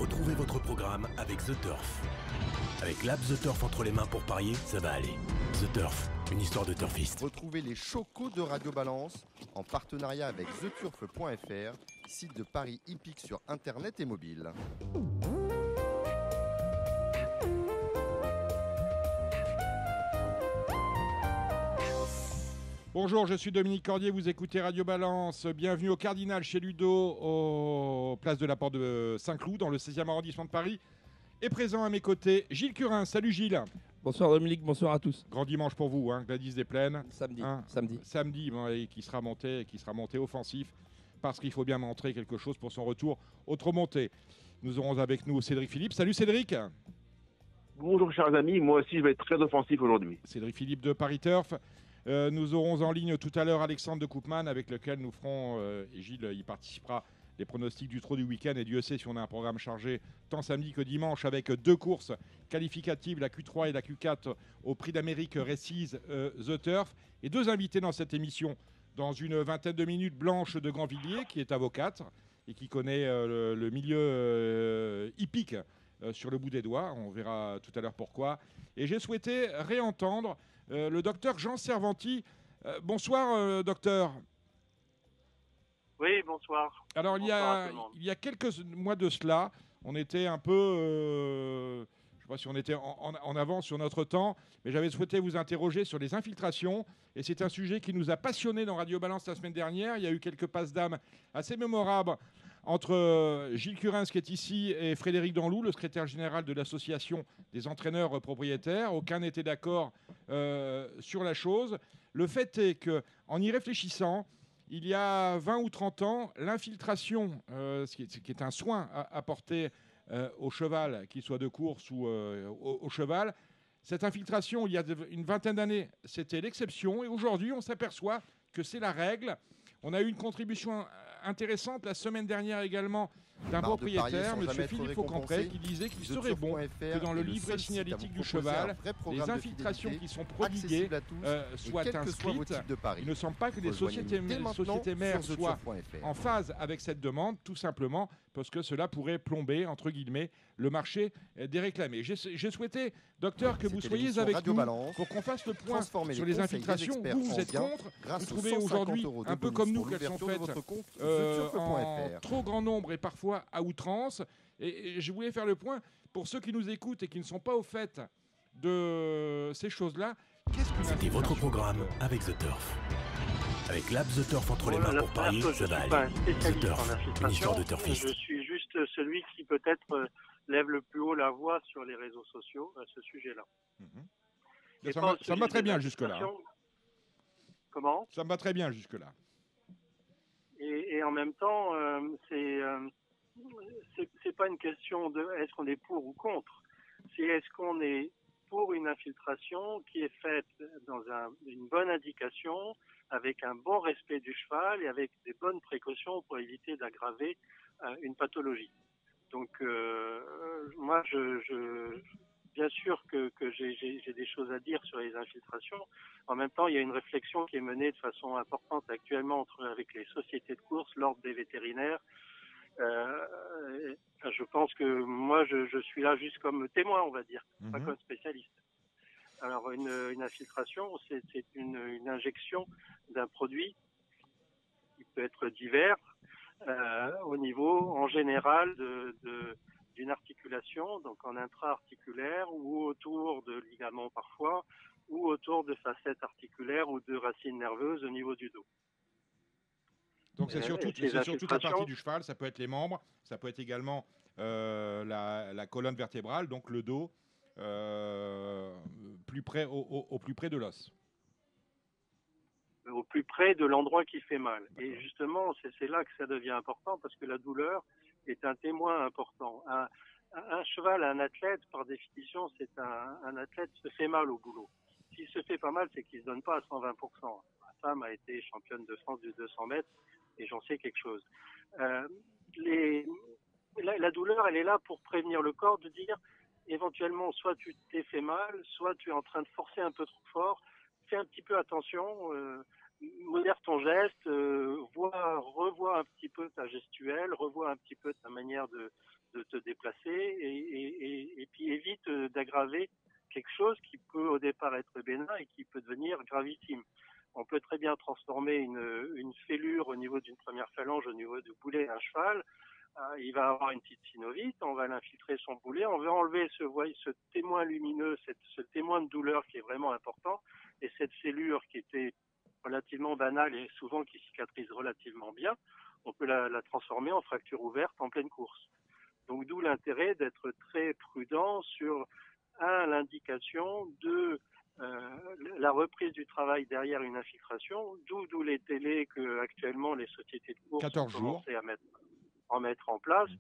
Retrouvez votre programme avec The Turf. Avec l'app The Turf entre les mains pour parier, ça va aller. The Turf, une histoire de turfiste. Retrouvez les chocos de Radio Balance en partenariat avec theturf.fr, site de paris hippique sur internet et mobile. Bonjour, je suis Dominique Cordier, vous écoutez Radio Balance. Bienvenue au Cardinal chez Ludo, au place de la Porte de Saint-Cloud, dans le 16e arrondissement de Paris. Et présent à mes côtés, Gilles Curin. Salut Gilles. Bonsoir Dominique, bonsoir à tous. Grand dimanche pour vous, Gladys des Plaines. Samedi. Samedi, et qui sera monté offensif, parce qu'il faut bien montrer quelque chose pour son retour au trop monté. Nous aurons avec nous Cédric Philippe. Salut Cédric. Bonjour chers amis, moi aussi je vais être très offensif aujourd'hui. Cédric Philippe de Paris Turf. Nous aurons en ligne tout à l'heure Alexandre de Koopman, avec lequel nous ferons, et Gilles y participera, les pronostics du trot du week-end. Et Dieu sait si on a un programme chargé tant samedi que dimanche, avec deux courses qualificatives, la Q3 et la Q4 au Prix d'Amérique Races The Turf. Et deux invités dans cette émission, dans une vingtaine de minutes, Blanche de Grandvilliers, qui est avocate et qui connaît le milieu hippique sur le bout des doigts. On verra tout à l'heure pourquoi. Et j'ai souhaité réentendre le docteur Jean Servanti. Bonsoir, docteur. Oui, bonsoir. Alors, il y a quelques mois de cela, on était un peu... je ne sais pas si on était en avance sur notre temps, mais j'avais souhaité vous interroger sur les infiltrations. Et c'est un sujet qui nous a passionnés dans Radio Balance la semaine dernière. Il y a eu quelques passes d'âme assez mémorables entre Gilles Curins, qui est ici, et Frédéric Danlou, le secrétaire général de l'association des entraîneurs propriétaires. Aucun n'était d'accord sur la chose. Le fait est qu'en y réfléchissant, il y a 20 ou 30 ans, l'infiltration, ce qui est un soin apporté au cheval, qu'il soit de course ou au cheval, cette infiltration, il y a une vingtaine d'années, c'était l'exception. Et aujourd'hui, on s'aperçoit que c'est la règle. On a eu une contribution intéressante la semaine dernière également d'un propriétaire, M. Philippe Faucampré, qui disait qu'il serait bon que dans le livret signalétique du cheval, les infiltrations qui sont prodiguées soient inscrites. Il ne semble pas que les sociétés mères soient en phase avec cette demande, tout simplement parce que cela pourrait plomber, entre guillemets, le marché des réclamés. J'ai souhaité, docteur, que vous soyez avec nous pour qu'on fasse le point sur les infiltrations. Vous êtes contre. Vous trouvez aujourd'hui, un peu comme nous, qu'elles sont faites en trop grand nombre et parfois à outrance. Et je voulais faire le point pour ceux qui nous écoutent et qui ne sont pas au fait de ces choses-là. C'était votre programme avec The Turf. Avec l'app The Turf entre les mains pour parier, ça va aller. The Turf, une histoire de turfiste. Je suis juste celui qui peut-être lève le plus haut la voix sur les réseaux sociaux à ce sujet-là. Ça me va très bien jusque-là. Comment ? Ça me va très bien jusque-là. Et en même temps, c'est pas une question de est-ce qu'on est pour ou contre. C'est est-ce qu'on est pour une infiltration qui est faite dans une bonne indication, avec un bon respect du cheval et avec des bonnes précautions pour éviter d'aggraver une pathologie. Donc moi, bien sûr que j'ai des choses à dire sur les infiltrations. En même temps, il y a une réflexion qui est menée de façon importante actuellement avec les sociétés de course, l'ordre des vétérinaires. Je pense que moi, je suis là juste comme témoin, on va dire, pas comme spécialiste. Alors, une infiltration, c'est une injection d'un produit qui peut être divers au niveau, en général, d'une articulation, donc en intra-articulaire ou autour de ligaments parfois, ou autour de facettes articulaires ou de racines nerveuses au niveau du dos. Donc c'est surtout la partie du cheval, ça peut être les membres, ça peut être également la colonne vertébrale, donc le dos, plus près, au plus près de l'os. Au plus près de l'endroit qui fait mal. Et justement, c'est là que ça devient important, parce que la douleur est un témoin important. Un cheval, un athlète, par définition, c'est un athlète qui se fait mal au boulot. S'il se fait pas mal, c'est qu'il se donne pas à 120%. Ma femme a été championne de France du 200 mètres et j'en sais quelque chose. La douleur, elle est là pour prévenir le corps de dire éventuellement, soit tu t'es fait mal, soit tu es en train de forcer un peu trop fort. Fais un petit peu attention, modère ton geste, revois un petit peu ta gestuelle, revois un petit peu ta manière de te déplacer et puis évite d'aggraver quelque chose qui peut au départ être bénin et qui peut devenir gravissime. On peut très bien transformer une fêlure au niveau d'une première phalange, au niveau du boulet d'un cheval. Il va avoir une petite synovite, on va l'infiltrer son boulet, on va enlever ce témoin lumineux, ce témoin de douleur qui est vraiment important, et cette fêlure qui était relativement banale et souvent qui cicatrise relativement bien, on peut la transformer en fracture ouverte en pleine course. Donc d'où l'intérêt d'être très prudent sur l'indication de la reprise du travail derrière une infiltration, d'où les délais que actuellement les sociétés de course ont commencé à mettre en place.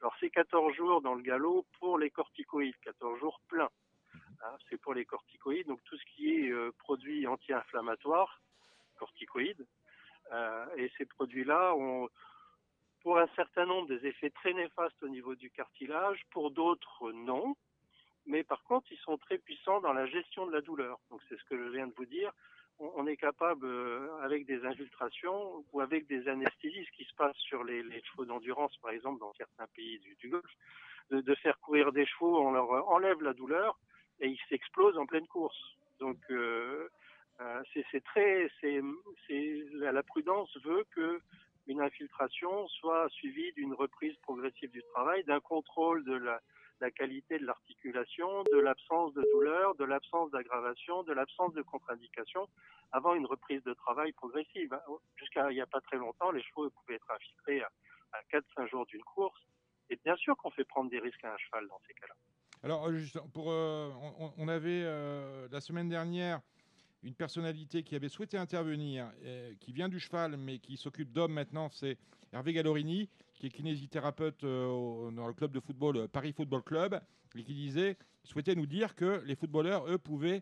Alors c'est 14 jours dans le galop pour les corticoïdes, 14 jours pleins. C'est pour les corticoïdes, donc tout ce qui est produits anti-inflammatoires, corticoïdes, et ces produits-là ont pour un certain nombre des effets très néfastes au niveau du cartilage, pour d'autres non, mais par contre ils sont très puissants dans la gestion de la douleur. Donc c'est ce que je viens de vous dire, on est capable avec des infiltrations ou avec des anesthésies, ce qui se passe sur les chevaux d'endurance par exemple dans certains pays du Golfe, de faire courir des chevaux, on leur enlève la douleur et ils s'explosent en pleine course. Donc la prudence veut que une infiltration soit suivie d'une reprise progressive du travail, d'un contrôle de la qualité de l'articulation, de l'absence de douleur, de l'absence d'aggravation, de l'absence de contre-indication avant une reprise de travail progressive. Jusqu'à il n'y a pas très longtemps, les chevaux pouvaient être infiltrés à 4-5 jours d'une course. Et bien sûr qu'on fait prendre des risques à un cheval dans ces cas-là. Alors, on avait la semaine dernière une personnalité qui avait souhaité intervenir, qui vient du cheval, mais qui s'occupe d'hommes maintenant, c'est Hervé Gallorini, qui est kinésithérapeute dans le club de football Paris Football Club, et qui souhaitait nous dire que les footballeurs, eux, pouvaient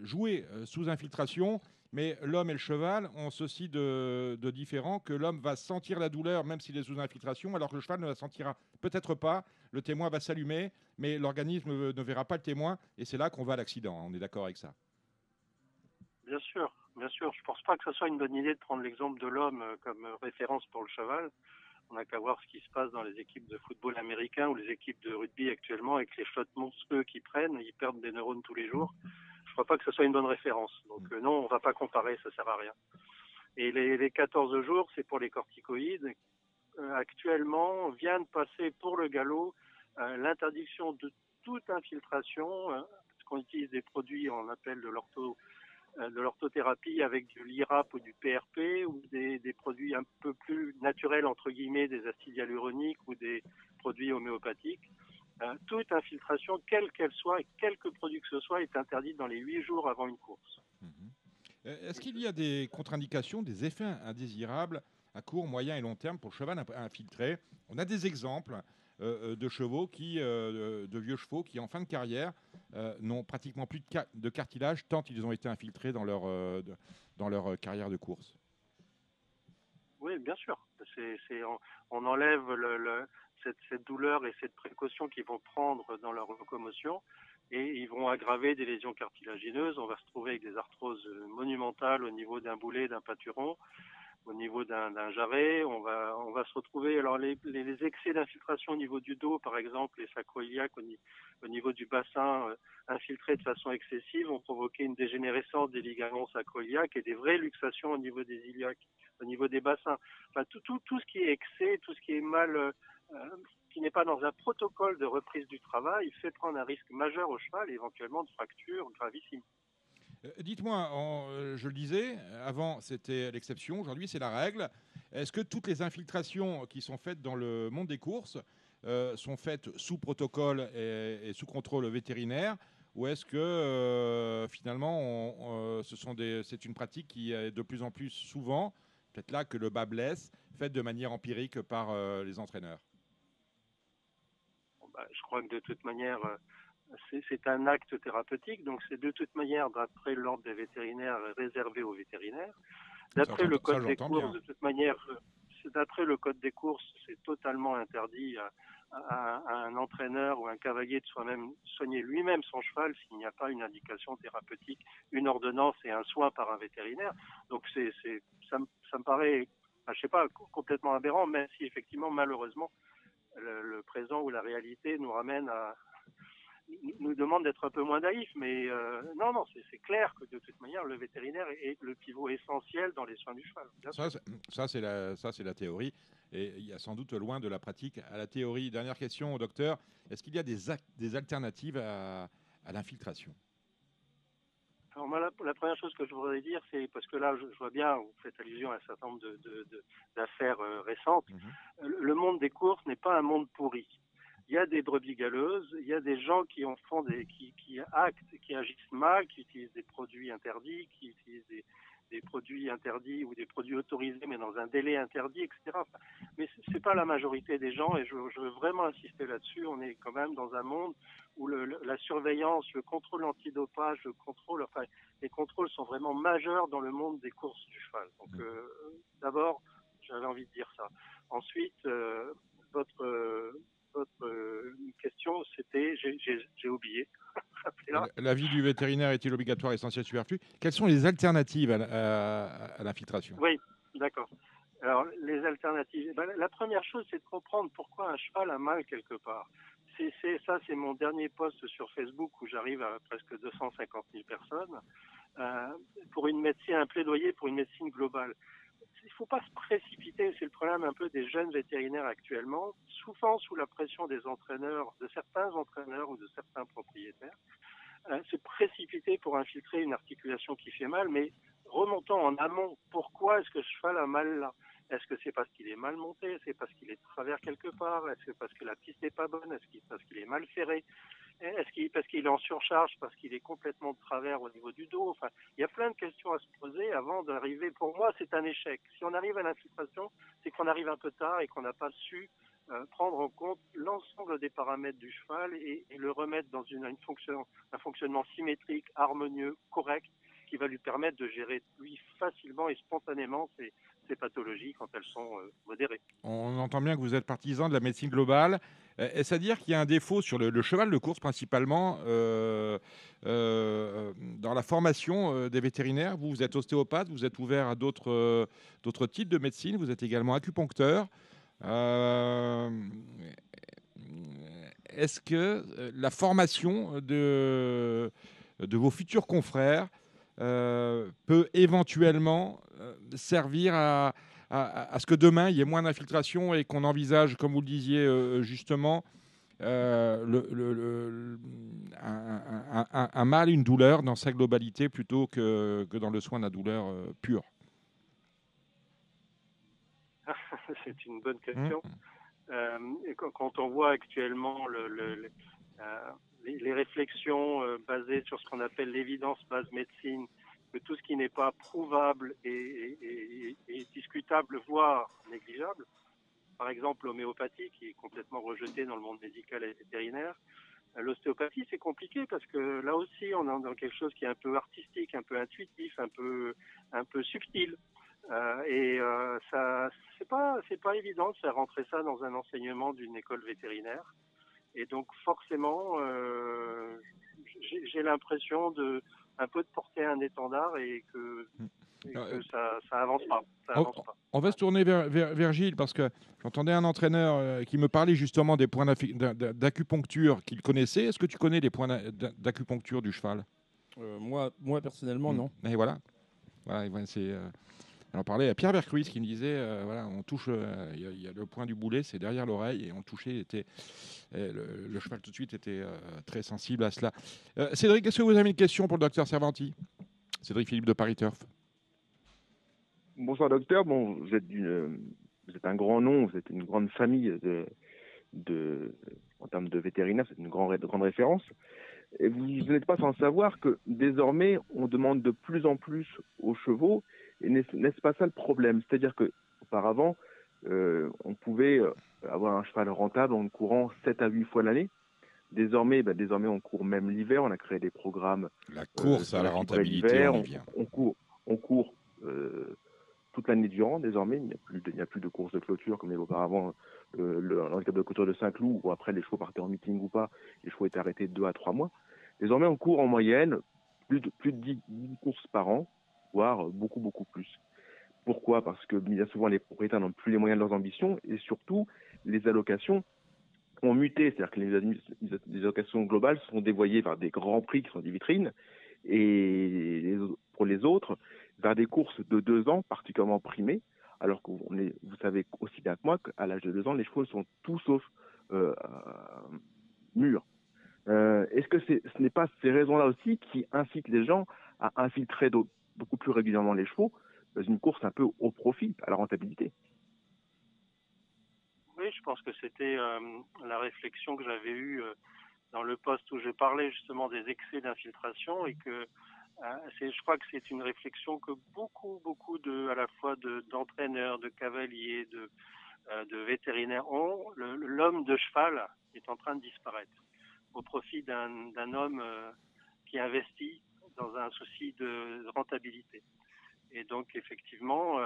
jouer sous infiltration, mais l'homme et le cheval ont ceci de différent, que l'homme va sentir la douleur même s'il est sous infiltration, alors que le cheval ne la sentira peut-être pas. Le témoin va s'allumer, mais l'organisme ne verra pas le témoin, et c'est là qu'on va à l'accident. On est d'accord avec ça? Bien sûr. Je ne pense pas que ce soit une bonne idée de prendre l'exemple de l'homme comme référence pour le cheval. On n'a qu'à voir ce qui se passe dans les équipes de football américain ou les équipes de rugby actuellement avec les shots monstrueux qu'ils prennent. Ils perdent des neurones tous les jours. Je ne crois pas que ce soit une bonne référence. Donc non, on ne va pas comparer, ça ne sert à rien. Et les 14 jours, c'est pour les corticoïdes. Actuellement, vient de passer pour le galop l'interdiction de toute infiltration, parce qu'on utilise des produits, on appelle de l'orthothérapie avec du LIRAP ou du PRP ou des produits un peu plus naturels, entre guillemets, des acides hyaluroniques ou des produits homéopathiques. Toute infiltration, quelle qu'elle soit et quelque produit que ce soit, est interdite dans les 8 jours avant une course. Est-ce qu'il y a des contre-indications, des effets indésirables à court, moyen et long terme pour le cheval infiltré? On a des exemples de chevaux de vieux chevaux qui, en fin de carrière, n'ont pratiquement plus de cartilage tant ils ont été infiltrés dans leur carrière de course. Oui, bien sûr. On enlève cette douleur et cette précaution qu'ils vont prendre dans leur locomotion et ils vont aggraver des lésions cartilagineuses. On va se trouver avec des arthroses monumentales au niveau d'un boulet, d'un pâturon, au niveau d'un jarret. On va se retrouver, alors les excès d'infiltration au niveau du dos, par exemple, les sacroiliaques au niveau du bassin infiltrés de façon excessive vont provoquer une dégénérescence des ligaments sacroiliaques et des vraies luxations au niveau des iliaques, au niveau des bassins. Enfin, tout ce qui est excès, tout ce qui est mal, qui n'est pas dans un protocole de reprise du travail, fait prendre un risque majeur au cheval et éventuellement de fractures gravissimes. Dites-moi, je le disais, avant c'était l'exception, aujourd'hui c'est la règle. Est-ce que toutes les infiltrations qui sont faites dans le monde des courses sont faites sous protocole et sous contrôle vétérinaire, ou est-ce que finalement c'est une pratique qui est de plus en plus souvent, peut-être là que le bas blesse, faite de manière empirique par les entraîneurs? Je crois que de toute manière, c'est un acte thérapeutique, donc c'est de toute manière, d'après l'ordre des vétérinaires, réservé aux vétérinaires. D'après le code des courses, de toute manière, d'après le code des courses, c'est totalement interdit à un entraîneur ou un cavalier de soigner lui-même son cheval s'il n'y a pas une indication thérapeutique, une ordonnance et un soin par un vétérinaire. Donc ça me paraît, je sais pas, complètement aberrant, même si effectivement, malheureusement, le présent ou la réalité nous demande d'être un peu moins naïfs, mais non, c'est clair que de toute manière, le vétérinaire est le pivot essentiel dans les soins du cheval. Ça, c'est la théorie, et il y a sans doute loin de la pratique à la théorie. Dernière question au docteur, est-ce qu'il y a des alternatives à l'infiltration? Alors moi, la première chose que je voudrais dire, c'est, parce que là, je vois bien, vous faites allusion à un certain nombre d'affaires récentes, le monde des courses n'est pas un monde pourri. Il y a des brebis galeuses, il y a des gens qui agissent mal, qui utilisent des produits interdits, qui utilisent des produits interdits ou des produits autorisés mais dans un délai interdit, etc. Enfin, mais c'est pas la majorité des gens, et je veux vraiment insister là-dessus. On est quand même dans un monde où la surveillance, le contrôle antidopage, les contrôles sont vraiment majeurs dans le monde des courses du cheval. Donc d'abord, j'avais envie de dire ça. Ensuite, votre question, c'était, j'ai oublié. L'avis du vétérinaire est-il obligatoire, essentiel, superflu? Quelles sont les alternatives à l'infiltration? Oui, d'accord. Alors, les alternatives, la première chose, c'est de comprendre pourquoi un cheval a mal quelque part. C'est mon dernier post sur Facebook où j'arrive à presque 250 000 personnes pour un plaidoyer pour une médecine globale. Il ne faut pas se précipiter, c'est le problème un peu des jeunes vétérinaires actuellement, souvent sous la pression des entraîneurs, de certains entraîneurs ou de certains propriétaires, se précipiter pour infiltrer une articulation qui fait mal, mais remontons en amont. Pourquoi est-ce que ce cheval a mal là? Est-ce que c'est parce qu'il est mal monté? C'est parce qu'il est de travers quelque part? Est-ce que parce que la piste n'est pas bonne? Est-ce que parce qu'il est mal ferré? Parce qu'il est en surcharge? Parce qu'il est complètement de travers au niveau du dos? Enfin, il y a plein de questions à se poser avant d'arriver. Pour moi, c'est un échec. Si on arrive à l'infiltration, c'est qu'on arrive un peu tard et qu'on n'a pas su prendre en compte l'ensemble des paramètres du cheval et le remettre dans un fonctionnement symétrique, harmonieux, correct, qui va lui permettre de gérer lui facilement et spontanément ses pathologies quand elles sont modérées. On entend bien que vous êtes partisan de la médecine globale. Est-ce à dire qu'il y a un défaut sur le cheval de course principalement dans la formation des vétérinaires? Vous êtes ostéopathe, vous êtes ouvert à d'autres types de médecine, vous êtes également acupuncteur. Est-ce que la formation de vos futurs confrères peut éventuellement servir à ce que demain, il y ait moins d'infiltration et qu'on envisage, comme vous le disiez justement, un mal, une douleur dans sa globalité plutôt que dans le soin de la douleur pure? C'est une bonne question. Et quand on voit actuellement les réflexions basées sur ce qu'on appelle l'évidence base médecine, que tout ce qui n'est pas prouvable est discutable, voire négligeable, par exemple l'homéopathie qui est complètement rejetée dans le monde médical et vétérinaire, l'ostéopathie c'est compliqué parce que là aussi on est dans quelque chose qui est un peu artistique, un peu intuitif, un peu subtil. Ça, c'est pas évident de faire rentrer ça dans un enseignement d'une école vétérinaire. Et donc forcément, j'ai l'impression un peu de porter un étendard et que ça avance pas. On va se tourner vers Gilles parce que j'entendais un entraîneur qui me parlait justement des points d'acupuncture qu'il connaissait. Est-ce que tu connais les points d'acupuncture du cheval? Moi personnellement, non. Et voilà, c'est... On parlait à Pierre Vercruis qui me disait on touche, il y a le point du boulet, c'est derrière l'oreille, et on touchait, le cheval tout de suite était très sensible à cela. Cédric, est-ce que vous avez une question pour le docteur Servanti? Cédric Philippe de Paris Turf. Bonsoir docteur, vous êtes un grand nom, vous êtes une grande famille en termes de vétérinaire, c'est une grande référence. Et vous n'êtes pas sans savoir que désormais on demande de plus en plus aux chevaux. Et n'est-ce pas ça le problème? C'est-à-dire qu'auparavant, on pouvait avoir un cheval rentable en courant 7 à 8 fois l'année. Désormais, on court même l'hiver. On a créé des programmes. La course à la rentabilité en hiver. On court toute l'année durant. Désormais, il n'y a plus de courses de clôture comme il y avait auparavant le handicap de clôture de Saint-Cloud, où après les chevaux partaient en meeting ou pas, les chevaux étaient arrêtés 2 à 3 mois. Désormais, on court en moyenne plus de 10 courses par an, voire beaucoup plus. Pourquoi ? Parce que bien souvent, les propriétaires n'ont plus les moyens de leurs ambitions et surtout, les allocations ont muté. C'est-à-dire que les allocations globales sont dévoyées vers des grands prix qui sont des vitrines et pour les autres, vers des courses de 2 ans particulièrement primées, alors que vous savez aussi bien que moi qu'à l'âge de 2 ans, les chevaux sont tout sauf mûrs. Est-ce que ce n'est pas ces raisons-là aussi qui incitent les gens à infiltrer beaucoup plus régulièrement les chevaux dans une course un peu au profit, à la rentabilité ? Oui, je pense que c'était la réflexion que j'avais eue dans le poste où je parlais justement des excès d'infiltration et que je crois que c'est une réflexion que beaucoup à la fois d'entraîneurs, de cavaliers, de vétérinaires ont. L'homme de cheval est en train de disparaître au profit d'un homme qui investit dans un souci de rentabilité. Et donc effectivement,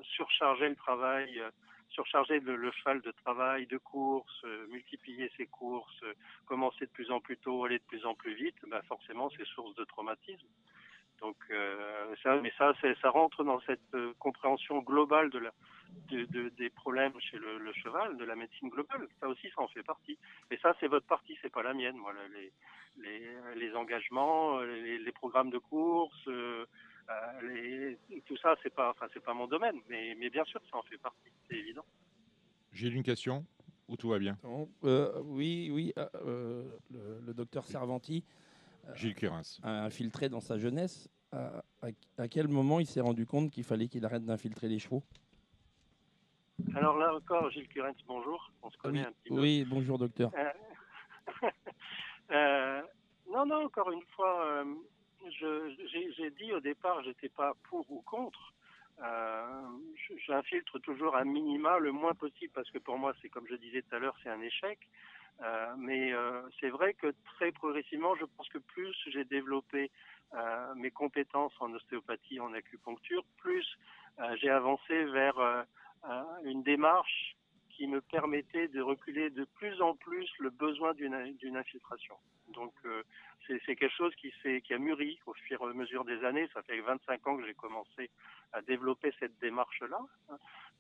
surcharger le travail, surcharger le cheval de travail, de course, multiplier ses courses, commencer de plus en plus tôt, aller de plus en plus vite, forcément c'est source de traumatisme. Donc ça rentre dans cette compréhension globale des problèmes chez le cheval, de la médecine globale. Ça aussi, ça en fait partie. Mais ça, c'est votre partie, c'est pas la mienne. Moi, les engagements, les programmes de course, tout ça, c'est pas mon domaine. Mais bien sûr, ça en fait partie, c'est évident. J'ai une question ou tout va bien? Oui. Le docteur Servanti Gilles Curins a infiltré dans sa jeunesse. À quel moment il s'est rendu compte qu'il fallait qu'il arrête d'infiltrer les chevaux? Alors là encore, Gilles Curins, bonjour. On se connaît un petit peu. Oui, bonjour docteur. Non, encore une fois, j'ai dit au départ, j'étais pas pour ou contre. J'infiltre toujours à minima le moins possible parce que pour moi, c'est comme je disais tout à l'heure, c'est un échec. Mais c'est vrai que très progressivement, je pense que plus j'ai développé mes compétences en ostéopathie, en acupuncture, plus j'ai avancé vers une démarche qui me permettait de reculer de plus en plus le besoin d'une infiltration. Donc c'est quelque chose qui a mûri au fur et à mesure des années. Ça fait 25 ans que j'ai commencé à développer cette démarche-là.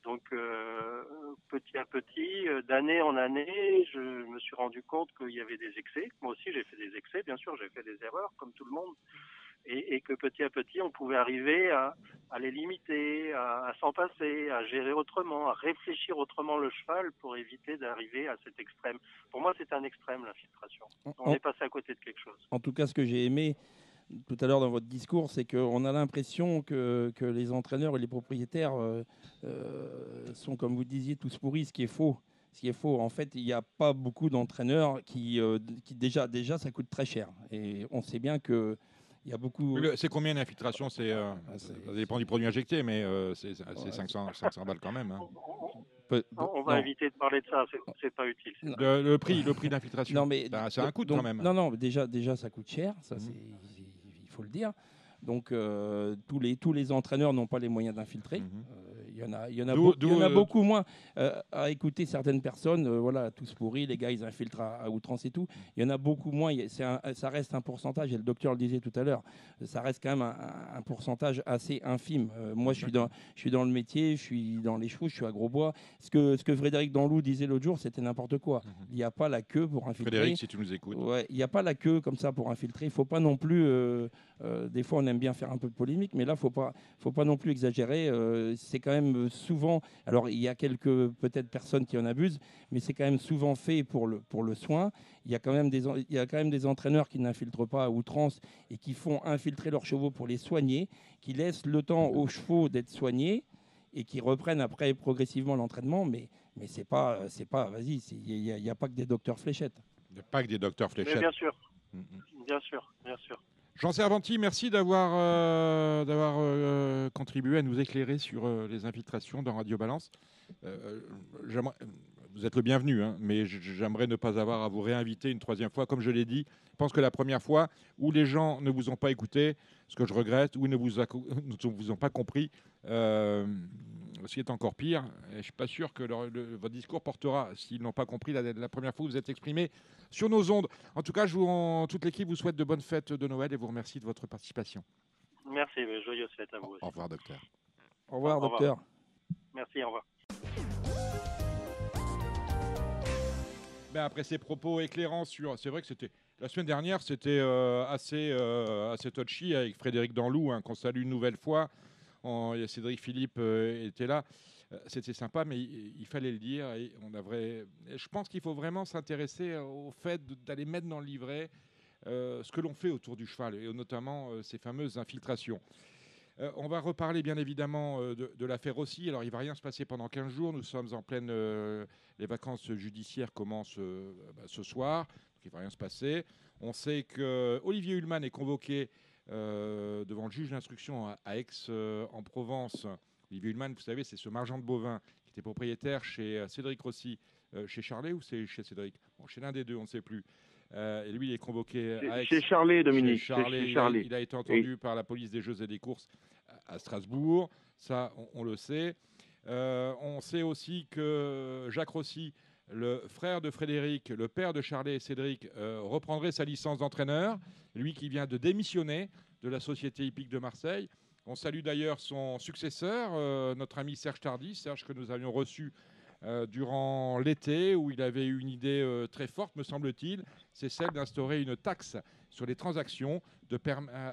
Donc petit à petit, d'année en année, je me suis rendu compte qu'il y avait des excès. Moi aussi, j'ai fait des excès. Bien sûr, j'ai fait des erreurs, comme tout le monde. Et que petit à petit, on pouvait arriver à les limiter, à s'en passer, à gérer autrement, à réfléchir autrement le cheval pour éviter d'arriver à cet extrême. Pour moi, c'est un extrême, l'infiltration. On est passé à côté de quelque chose. En tout cas, ce que j'ai aimé tout à l'heure dans votre discours, c'est qu'on a l'impression que les entraîneurs et les propriétaires sont, comme vous disiez, tous pourris, ce qui est faux. En fait, il n'y a pas beaucoup d'entraîneurs qui déjà, ça coûte très cher. Et on sait bien que il y a beaucoup... C'est combien d'infiltration? Ça dépend du produit injecté, mais c'est 500 balles quand même. Hein. On va éviter de parler de ça, c'est pas utile. Le prix d'infiltration, c'est un coût quand même. Non, déjà ça coûte cher, ça il faut le dire. Donc tous les entraîneurs n'ont pas les moyens d'infiltrer. Il y en a beaucoup moins à écouter certaines personnes. Voilà, tous pourris, les gars ils infiltrent à outrance et tout. Il y en a beaucoup moins. Ça reste un pourcentage. Et le docteur le disait tout à l'heure. Ça reste quand même un pourcentage assez infime. Moi, je suis dans le métier, je suis dans les chevaux, je suis à Grosbois. Ce que Frédéric Danlou disait l'autre jour, c'était n'importe quoi. Il n'y a pas la queue pour infiltrer. Frédéric, si tu nous écoutes. Ouais, il n'y a pas la queue comme ça pour infiltrer. Il ne faut pas non plus. Des fois, on aime bien faire un peu de polémique, mais là, il faut pas non plus exagérer. C'est quand même souvent. Alors, il y a quelques peut-être personnes qui en abusent, mais c'est quand même souvent fait pour le soin. Il y a quand même des entraîneurs qui n'infiltrent pas à outrance et qui font infiltrer leurs chevaux pour les soigner, qui laissent le temps aux chevaux d'être soignés et qui reprennent après progressivement l'entraînement. Mais c'est pas. Vas-y, il n'y a pas que des docteurs fléchettes. Il n'y a pas que des docteurs fléchettes. Mais bien sûr. Bien sûr. Jean Servanti, merci d'avoir contribué à nous éclairer sur les infiltrations dans Radio Balance. Vous êtes le bienvenu, hein, mais j'aimerais ne pas avoir à vous réinviter une troisième fois. Comme je l'ai dit, je pense que la première fois où les gens ne vous ont pas écouté, ce que je regrette, ou ne vous ont pas compris, ce qui est encore pire. Et je ne suis pas sûr que votre discours portera, s'ils n'ont pas compris la première fois où vous êtes exprimé sur nos ondes. En tout cas, toute l'équipe vous souhaite de bonnes fêtes de Noël et vous remercie de votre participation. Merci, joyeuses fêtes à vous aussi. Au revoir, docteur. Au revoir, docteur. Merci, au revoir. Après ces propos éclairants sur... C'est vrai que c'était... La semaine dernière, c'était assez touchy avec Frédéric Danlou, hein, qu'on salue une nouvelle fois. Cédric Philippe était là. C'était sympa, mais il fallait le dire. Et je pense qu'il faut vraiment s'intéresser au fait d'aller mettre dans le livret ce que l'on fait autour du cheval, et notamment ces fameuses infiltrations. On va reparler bien évidemment de l'affaire Rossi. Alors il ne va rien se passer pendant 15 jours. Nous sommes en pleine... les vacances judiciaires commencent ce soir. Donc il ne va rien se passer. On sait qu'Olivier Hullmann est convoqué devant le juge d'instruction à Aix en Provence. Olivier Hullmann, vous savez, c'est ce marchand de bovins qui était propriétaire chez Cédric Rossi, chez Charlet ou c'est chez Cédric? Chez l'un des deux, on ne sait plus. Et lui, il est convoqué à Aix. Chez Charlet, Dominique. Chez Charlet. Il a été entendu par la police des Jeux et des Courses à Strasbourg. Ça, on le sait. On sait aussi que Jacques Rossi, le frère de Frédéric, le père de Charlet et Cédric, reprendrait sa licence d'entraîneur. Lui qui vient de démissionner de la Société hippique de Marseille. On salue d'ailleurs son successeur, notre ami Serge Tardy. Serge que nous avions reçu durant l'été, où il avait eu une idée très forte, me semble-t-il, c'est celle d'instaurer une taxe sur les transactions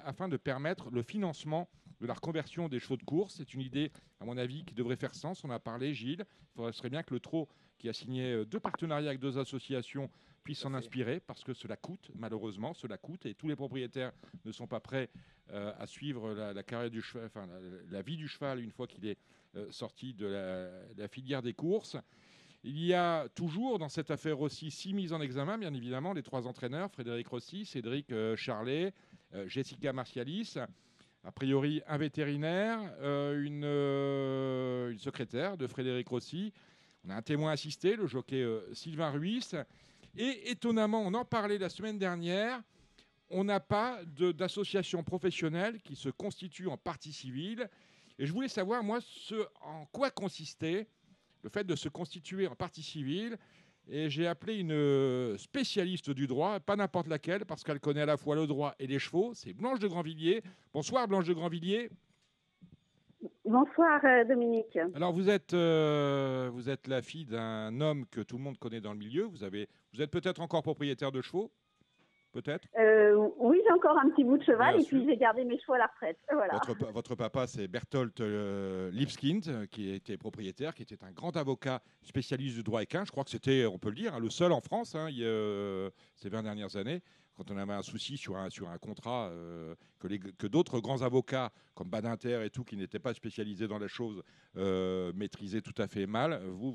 afin de permettre le financement de la reconversion des chevaux de course. C'est une idée, à mon avis, qui devrait faire sens. On a parlé, Gilles. Il serait bien que le Trot, qui a signé 2 partenariats avec 2 associations, puisse s'en inspirer, parce que cela coûte, malheureusement, et tous les propriétaires ne sont pas prêts à suivre la carrière du cheval, enfin la vie du cheval une fois qu'il est sorti de la filière des courses. Il y a toujours dans cette affaire Rossi 6 mises en examen, bien évidemment, les 3 entraîneurs, Frédéric Rossi, Cédric Charlet, Jessica Martialis, a priori un vétérinaire, une secrétaire de Frédéric Rossi. On a un témoin assisté, le jockey Sylvain Ruiz. Et étonnamment, on en parlait la semaine dernière, on n'a pas d'association professionnelle qui se constitue en partie civile. Et je voulais savoir, moi, en quoi consistait le fait de se constituer en partie civile. Et j'ai appelé une spécialiste du droit, pas n'importe laquelle, parce qu'elle connaît à la fois le droit et les chevaux. C'est Blanche de Grandvilliers. Bonsoir, Blanche de Grandvilliers. Bonsoir, Dominique. Alors, vous êtes la fille d'un homme que tout le monde connaît dans le milieu. Vous êtes peut-être encore propriétaire de chevaux? Peut-être Oui, j'ai encore un petit bout de cheval. Bien et sûr. Puis j'ai gardé mes chevaux à la retraite. Voilà. Votre papa, c'est Berthold Lipskind, qui était propriétaire, qui était un grand avocat spécialiste du droit équin. Je crois que c'était, on peut le dire, le seul en France ces 20 dernières années. Quand on avait un souci sur un contrat que d'autres grands avocats comme Badinter et tout, qui n'étaient pas spécialisés dans la chose, maîtrisaient tout à fait mal. Vous,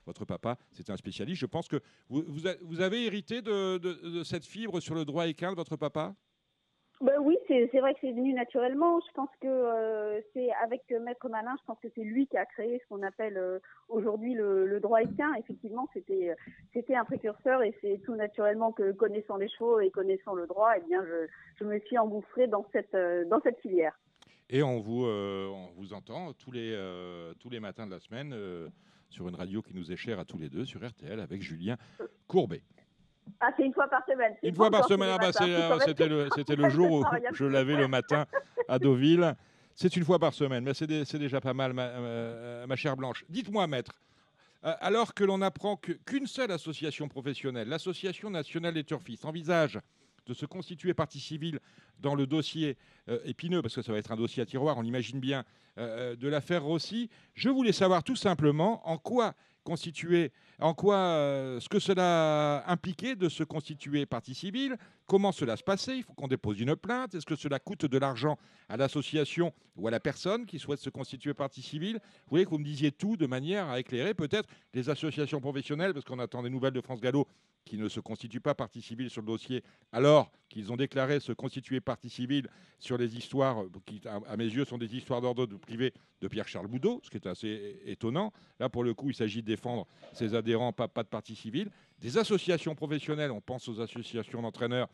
votre papa, c'était un spécialiste. Je pense que vous avez hérité de cette fibre sur le droit équin de votre papa? Oui, c'est vrai que c'est venu naturellement. Je pense que c'est avec Maître Malin, je pense que c'est lui qui a créé ce qu'on appelle aujourd'hui le droit équin. Effectivement, c'était un précurseur et c'est tout naturellement que, connaissant les chevaux et connaissant le droit, eh bien, je me suis engouffrée dans cette filière. Et on vous entend tous les matins de la semaine sur une radio qui nous est chère à tous les deux, sur RTL, avec Julien Courbet. Ah, c'est une fois par semaine. Une fois par semaine, c'était le jour où je l'avais le matin à Deauville. C'est une fois par semaine, mais c'est déjà pas mal, ma chère Blanche. Dites-moi, maître, alors que l'on apprend qu'une seule association professionnelle, l'Association nationale des turfistes, envisage de se constituer partie civile dans le dossier épineux, parce que ça va être un dossier à tiroir, on l'imagine bien, de l'affaire Rossi, je voulais savoir tout simplement en quoi ce que cela impliquait de se constituer partie civile, comment cela se passait? Il faut qu'on dépose une plainte. Est-ce que cela coûte de l'argent à l'association ou à la personne qui souhaite se constituer partie civile? Vous voulez que vous me disiez tout de manière à éclairer peut-être les associations professionnelles, parce qu'on attend des nouvelles de France Gallo, qui ne se constituent pas partie civile sur le dossier, alors qu'ils ont déclaré se constituer partie civile sur les histoires qui, à mes yeux, sont des histoires d'ordre privé de Pierre-Charles Boudot, ce qui est assez étonnant. Là, pour le coup, il s'agit de défendre ses adhérents, pas de partie civile. Des associations professionnelles, on pense aux associations d'entraîneurs.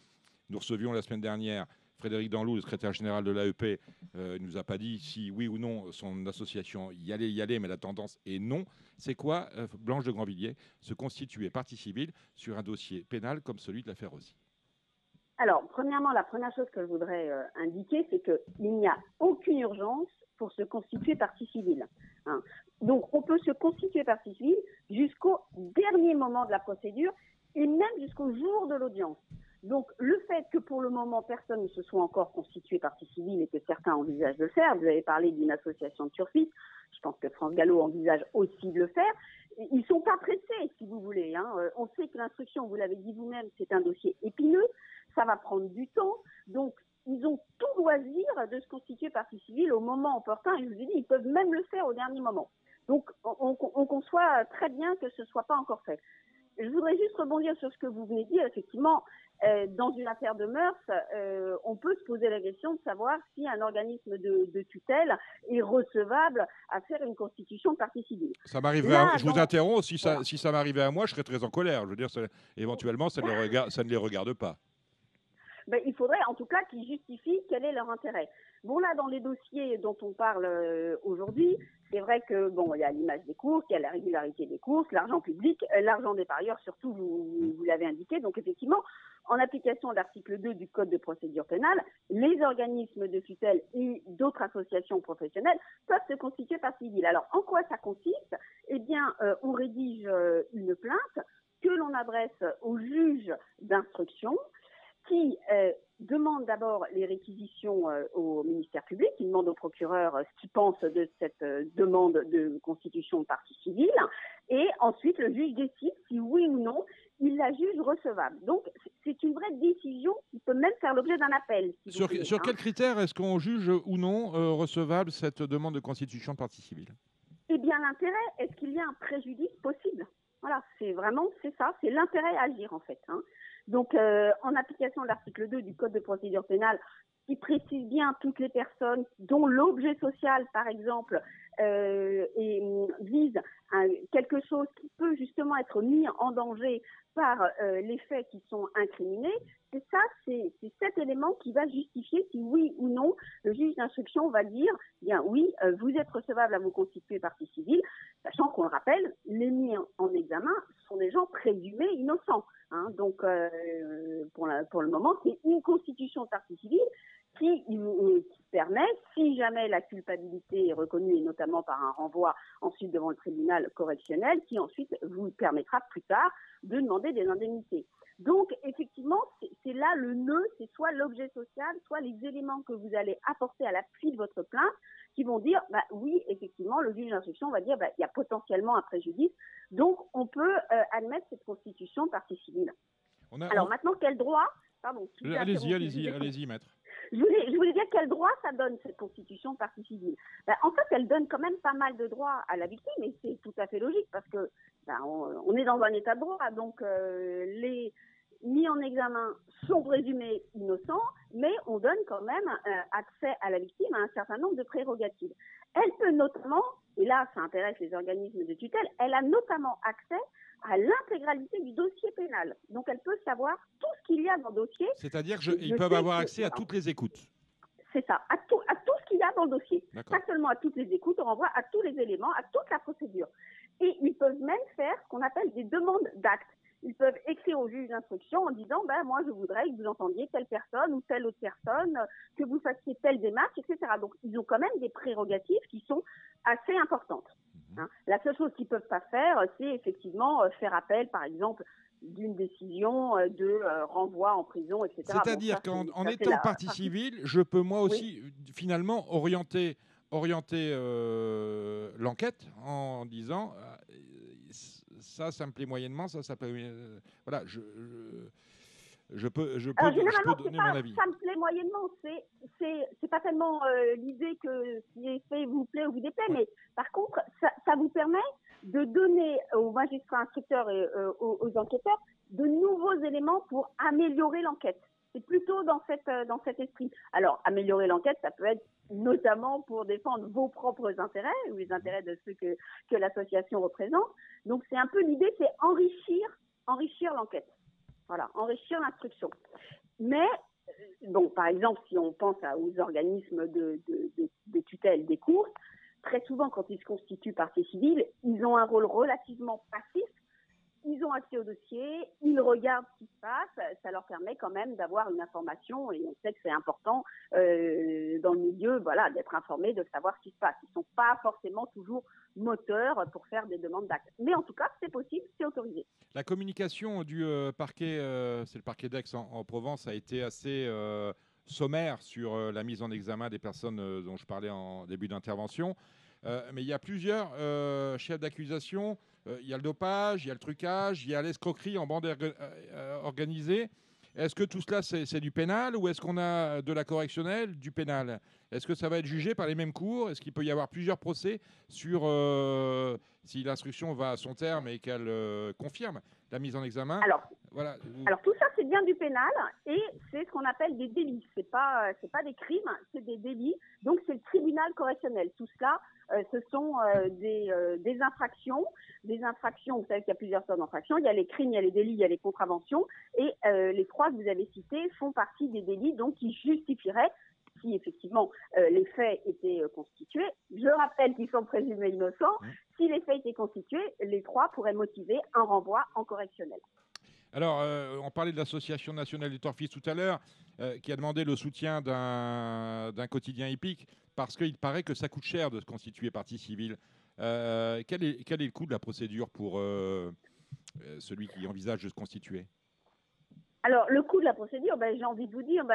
Nous recevions la semaine dernière Frédéric Danlou, le secrétaire général de l'AEP, ne nous a pas dit si oui ou non son association y allait, mais la tendance est non. C'est quoi, Blanche de Grandvilliers, se constituer partie civile sur un dossier pénal comme celui de l'affaire Rossi? Alors, premièrement, la première chose que je voudrais indiquer, c'est qu'il n'y a aucune urgence pour se constituer partie civile. Hein. Donc, on peut se constituer partie civile jusqu'au dernier moment de la procédure et même jusqu'au jour de l'audience. Donc, le fait que pour le moment, personne ne se soit encore constitué partie civile et que certains envisagent de le faire, vous avez parlé d'une association de turfistes, je pense que France Gallo envisage aussi de le faire. Ils ne sont pas pressés, si vous voulez. Hein. On sait que l'instruction, vous l'avez dit vous-même, c'est un dossier épineux, ça va prendre du temps. Donc, ils ont tout loisir de se constituer partie civile au moment opportun. Et je vous ai dit, ils peuvent même le faire au dernier moment. Donc, on conçoit très bien que ce ne soit pas encore fait. Je voudrais juste rebondir sur ce que vous venez de dire. Effectivement, dans une affaire de mœurs, on peut se poser la question de savoir si un organisme de tutelle est recevable à faire une constitution de partie civile. Ça m'arriverait. Je vous interromps. Si ça m'arrivait à moi, je serais très en colère. Je veux dire, éventuellement, ça ne les regarde pas. Ben, il faudrait en tout cas qu'ils justifient quel est leur intérêt. Bon, là, dans les dossiers dont on parle aujourd'hui, c'est vrai que bon, il y a l'image des courses, il y a la régularité des courses, l'argent public, l'argent des parieurs, surtout, vous l'avez indiqué. Donc, effectivement, en application de l'article 2 du Code de procédure pénale, les organismes de tutelle et d'autres associations professionnelles peuvent se constituer partie civile. Alors, en quoi ça consiste? Eh bien, on rédige une plainte que l'on adresse au juge d'instruction, qui demande d'abord les réquisitions au ministère public, qui demande au procureur ce qu'il pense de cette demande de constitution de partie civile, et ensuite le juge décide si oui ou non il la juge recevable. Donc c'est une vraie décision qui peut même faire l'objet d'un appel. Sur quels critères est-ce qu'on juge ou non recevable cette demande de constitution de partie civile? Eh bien l'intérêt, est-ce qu'il y a un préjudice possible? Voilà, c'est ça, c'est l'intérêt à agir en fait. Hein. Donc, en application de l'article 2 du Code de procédure pénale, qui précise bien toutes les personnes dont l'objet social, par exemple, vise quelque chose qui peut justement être mis en danger par les faits qui sont incriminés, c'est cet élément qui va justifier si oui ou non le juge d'instruction va dire bien oui, vous êtes recevable à vous constituer partie civile, sachant qu'on le rappelle, les mis en examen sont des gens présumés innocents. Hein, donc pour le moment, c'est une constitution de partie civile qui permet, si jamais la culpabilité est reconnue, et notamment par un renvoi ensuite devant le tribunal correctionnel, qui ensuite vous permettra plus tard de demander des indemnités. Donc, effectivement, c'est là le nœud, c'est soit l'objet social, soit les éléments que vous allez apporter à l'appui de votre plainte qui vont dire, bah oui, effectivement, le juge d'instruction va dire, bah, il y a potentiellement un préjudice, donc on peut admettre cette constitution de partie civile. Alors maintenant, quel droit... Pardon. Allez-y, maître. Je voulais dire quel droit ça donne, cette constitution de partie civile. Ben, en fait, elle donne quand même pas mal de droits à la victime, et c'est tout à fait logique, parce que on est dans un état de droit, donc les mis en examen sont présumés innocents, mais on donne quand même accès à la victime à un certain nombre de prérogatives. Elle peut notamment, et là ça intéresse les organismes de tutelle, elle a notamment accès à l'intégralité du dossier pénal. Donc elle peut savoir tout ce qu'il y a dans le dossier. C'est-à-dire qu'ils peuvent avoir accès à toutes les écoutes. C'est ça, à tout ce qu'il y a dans le dossier. Pas seulement à toutes les écoutes, on renvoie à tous les éléments, à toute la procédure. Et ils peuvent même faire ce qu'on appelle des demandes d'actes. Ils peuvent écrire au juge d'instruction en disant moi je voudrais que vous entendiez telle personne ou telle autre personne, que vous fassiez telle démarche, etc. Donc ils ont quand même des prérogatives qui sont assez importantes. Hein. La seule chose qu'ils ne peuvent pas faire, c'est effectivement faire appel, par exemple, d'une décision de renvoi en prison, etc. C'est-à-dire qu'en étant partie civile, je peux moi aussi finalement orienter l'enquête en disant ça me plaît moyennement, ça plaît... voilà, Je peux donner mon avis. Ça me plaît moyennement. C'est pas tellement l'idée que ce qui est fait vous plaît ou vous déplaît, mais par contre, ça vous permet de donner aux magistrats instructeurs et aux enquêteurs de nouveaux éléments pour améliorer l'enquête. C'est plutôt dans cet esprit. Alors, améliorer l'enquête, ça peut être notamment pour défendre vos propres intérêts ou les intérêts de ceux que l'association représente. Donc, c'est un peu l'idée, c'est enrichir l'enquête. Voilà, enrichir l'instruction. Mais, donc, par exemple, si on pense aux organismes de tutelle des courses, très souvent, quand ils se constituent partie civile, ils ont un rôle relativement passif. Ils ont accès au dossier, ils regardent ce qui se passe, ça leur permet quand même d'avoir une information, et on sait que c'est important dans le milieu, voilà, d'être informé, de savoir ce qui se passe. Ils ne sont pas forcément toujours moteurs pour faire des demandes d'actes. Mais en tout cas, c'est possible, c'est autorisé. La communication du parquet, c'est le parquet d'Aix en Provence, a été assez sommaire sur la mise en examen des personnes dont je parlais en début d'intervention. Mais il y a plusieurs chefs d'accusation. Il y a le dopage, il y a le trucage, il y a l'escroquerie en bande organisée. Est-ce que tout cela, c'est du pénal ou est-ce qu'on a de la correctionnelle, du pénal? Est-ce que ça va être jugé par les mêmes cours? Est-ce qu'il peut y avoir plusieurs procès sur si l'instruction va à son terme et qu'elle confirme la mise en examen? Alors tout ça, c'est bien du pénal et c'est ce qu'on appelle des délits. C'est pas des crimes, c'est des délits. Donc c'est le tribunal correctionnel. Tout cela, ce sont des infractions. Des infractions, vous savez qu'il y a plusieurs sortes d'infractions. Il y a les crimes, il y a les délits, il y a les contraventions. Et les trois que vous avez cités font partie des délits donc qui justifieraient si effectivement les faits étaient constitués. Je rappelle qu'ils sont présumés innocents. Si les faits étaient constitués, les trois pourraient motiver un renvoi en correctionnel. Alors, on parlait de l'Association nationale des torfistes tout à l'heure, qui a demandé le soutien d'un quotidien hippique, parce qu'il paraît que ça coûte cher de se constituer partie civile. Quel est le coût de la procédure pour celui qui envisage de se constituer? Alors, le coût de la procédure, j'ai envie de vous dire,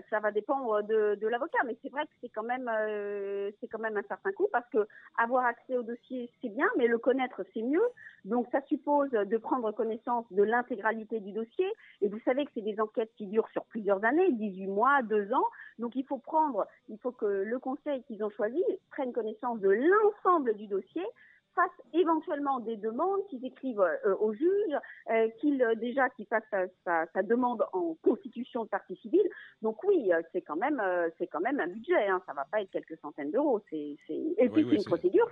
ça va dépendre de l'avocat, mais c'est vrai que c'est quand même un certain coût parce que avoir accès au dossier, c'est bien, mais le connaître, c'est mieux. Donc, ça suppose de prendre connaissance de l'intégralité du dossier. Et vous savez que c'est des enquêtes qui durent sur plusieurs années, 18 mois, 2 ans. Donc, il faut que le conseil qu'ils ont choisi prenne connaissance de l'ensemble du dossier, fassent éventuellement des demandes, qu'ils écrivent au juge, qu'il fasse sa demande en constitution de partie civile. Donc oui, c'est quand même un budget. Hein. Ça va pas être quelques centaines d'euros. C'est une procédure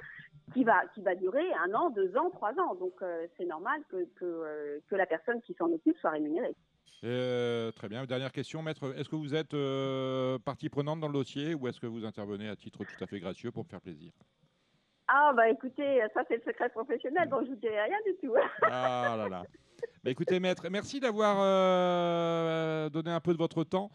qui va durer 1 an, 2 ans, 3 ans. Donc c'est normal que la personne qui s'en occupe soit rémunérée. Très bien. Dernière question, maître. Est-ce que vous êtes partie prenante dans le dossier ou est-ce que vous intervenez à titre tout à fait gracieux pour me faire plaisir? Ah, écoutez, ça c'est le secret professionnel, donc je ne vous dirai rien du tout. Ah là là. Écoutez, maître, merci d'avoir donné un peu de votre temps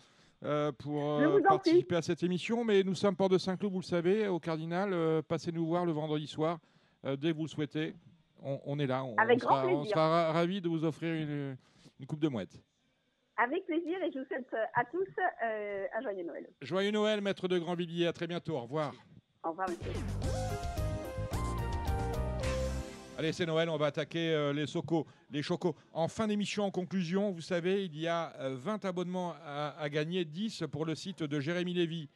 pour participer à cette émission. Mais nous sommes Porte de Saint-Cloud, vous le savez, au Cardinal. Passez nous voir le vendredi soir, dès que vous le souhaitez. On est là. On sera ravis de vous offrir une coupe de mouette. Avec plaisir et je vous souhaite à tous un joyeux Noël. Joyeux Noël, maître de Grandvilliers. À très bientôt. Au revoir. Au revoir, monsieur. Allez, c'est Noël, on va attaquer les chocos. En fin d'émission, en conclusion, vous savez, il y a 20 abonnements à gagner, 10 pour le site de Jérémy Lévy.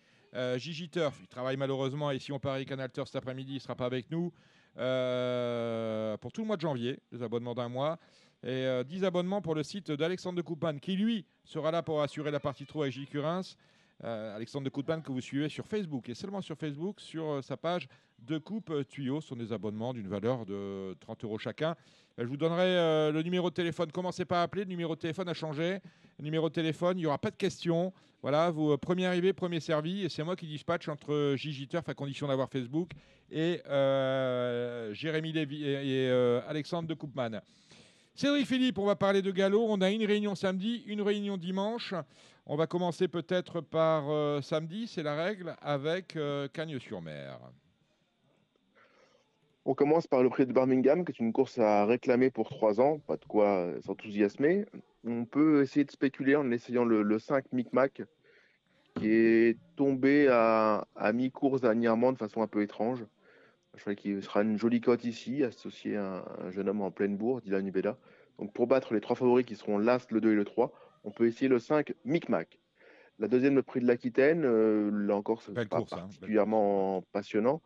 Gigi Turf, il travaille malheureusement ici on Paris Canal Turf cet après-midi, il ne sera pas avec nous. Pour tout le mois de janvier, les abonnements d'1 mois. Et 10 abonnements pour le site d'Alexandre de Coupman, qui lui sera là pour assurer la partie trop avec Gilles Curins. Alexandre de Coupman que vous suivez sur Facebook et seulement sur Facebook, sur sa page de coupe tuyaux. Ce sont des abonnements d'une valeur de 30 € chacun. Je vous donnerai le numéro de téléphone. Commencez pas à appeler, le numéro de téléphone a changé. Le numéro de téléphone, il n'y aura pas de questions. Voilà, vous premier arrivé, premier servi. Et c'est moi qui dispatche entre Gigi Turf, à condition d'avoir Facebook, et Jérémy Lévy et Alexandre de Coupman. Cédric Philippe, on va parler de galop. On a une réunion samedi, une réunion dimanche. On va commencer peut-être par samedi, c'est la règle, avec Cagnes-sur-Mer. On commence par le prix de Birmingham, qui est une course à réclamer pour 3 ans. Pas de quoi s'enthousiasmer. On peut essayer de spéculer en essayant le 5 Micmac, qui est tombé à mi-course dernièrement de façon un peu étrange. Je crois qu'il sera une jolie cote ici, associé à un jeune homme en pleine bourre, Dylan Ubeda. Donc pour battre les 3 favoris qui seront l'As, le 2 et le 3, on peut essayer le 5 Micmac. La deuxième, le prix de l'Aquitaine, là encore, c'est pas particulièrement passionnant.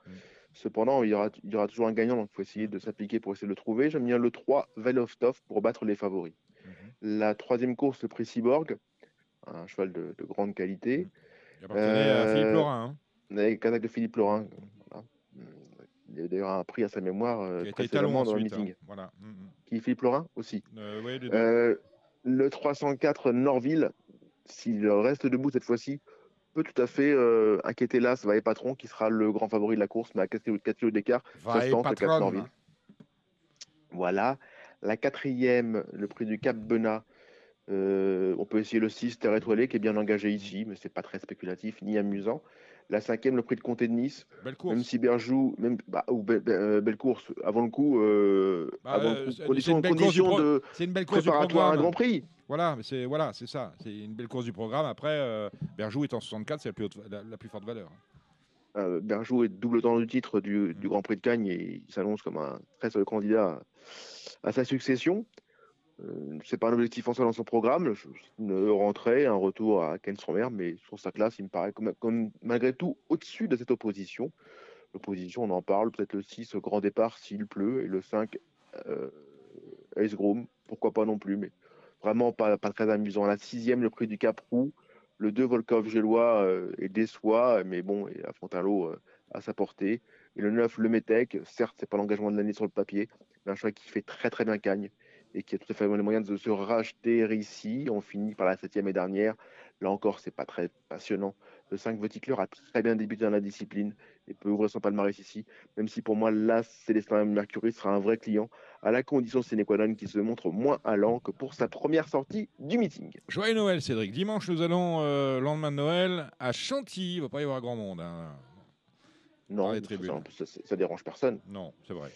Cependant, il y aura toujours un gagnant, donc il faut essayer de s'appliquer pour essayer de le trouver. J'aime bien le 3 Veloftov pour battre les favoris. La troisième course, le prix Cyborg, un cheval de grande qualité. Il appartenait à Philippe Laurin. Avec attaque de Philippe Laurin. Voilà. Il y a d'ailleurs un prix à sa mémoire précédemment dans le meeting. Voilà. Qui est Philippe Laurin aussi. Oui, les deux. Le 304 Norville, s'il reste debout cette fois-ci, peut tout à fait inquiéter l'As Vae Patron, qui sera le grand favori de la course, mais à 4 kg d'écart. Vae Patron. Voilà. La quatrième, le prix du Cap Benat. On peut essayer le 6 Terre Étoilée, qui est bien engagé ici, mais c'est pas très spéculatif ni amusant. La cinquième, le prix de Comté de Nice. Belle course. Même si Berjou, belle course, avant le coup, condition de c'est une belle course préparatoire à un Grand Prix. Voilà, c'est ça. C'est une belle course du programme. Après, Berjou est en 64, c'est la plus forte valeur. Berjou est double tenant du titre du Grand Prix de Cagnes et il s'annonce comme un très seul candidat à sa succession. C'est pas un objectif en soi dans son programme, une rentrée, un retour à Cannes-sur-Mer, mais sur sa classe, il me paraît comme malgré tout au-dessus de cette opposition. L'opposition, on en parle, peut-être le 6, grand départ s'il pleut, et le 5, Ace Groom, pourquoi pas non plus, mais vraiment pas très amusant. La 6e, le prix du Cap-Roux, le 2, Volkov Gélois est déçoit, mais bon, il affronte un lot à sa portée. Et le 9, le Métèque, certes, c'est pas l'engagement de l'année sur le papier, mais un choix qui fait très très bien Cagnes et qui a tout à fait les moyens de se racheter ici. On finit par la 7e et dernière. Là encore, c'est pas très passionnant. Le 5, Voticleur a très bien débuté dans la discipline et peut ouvrir son palmarès ici, même si pour moi, là, Célestin Mercury sera un vrai client, à la condition sine qua non qu'il se montre moins allant que pour sa première sortie du meeting. Joyeux Noël, Cédric. Dimanche, nous allons, lendemain de Noël, à Chantilly. Il ne va pas y avoir grand monde. Non, ça dérange personne. Non, c'est vrai.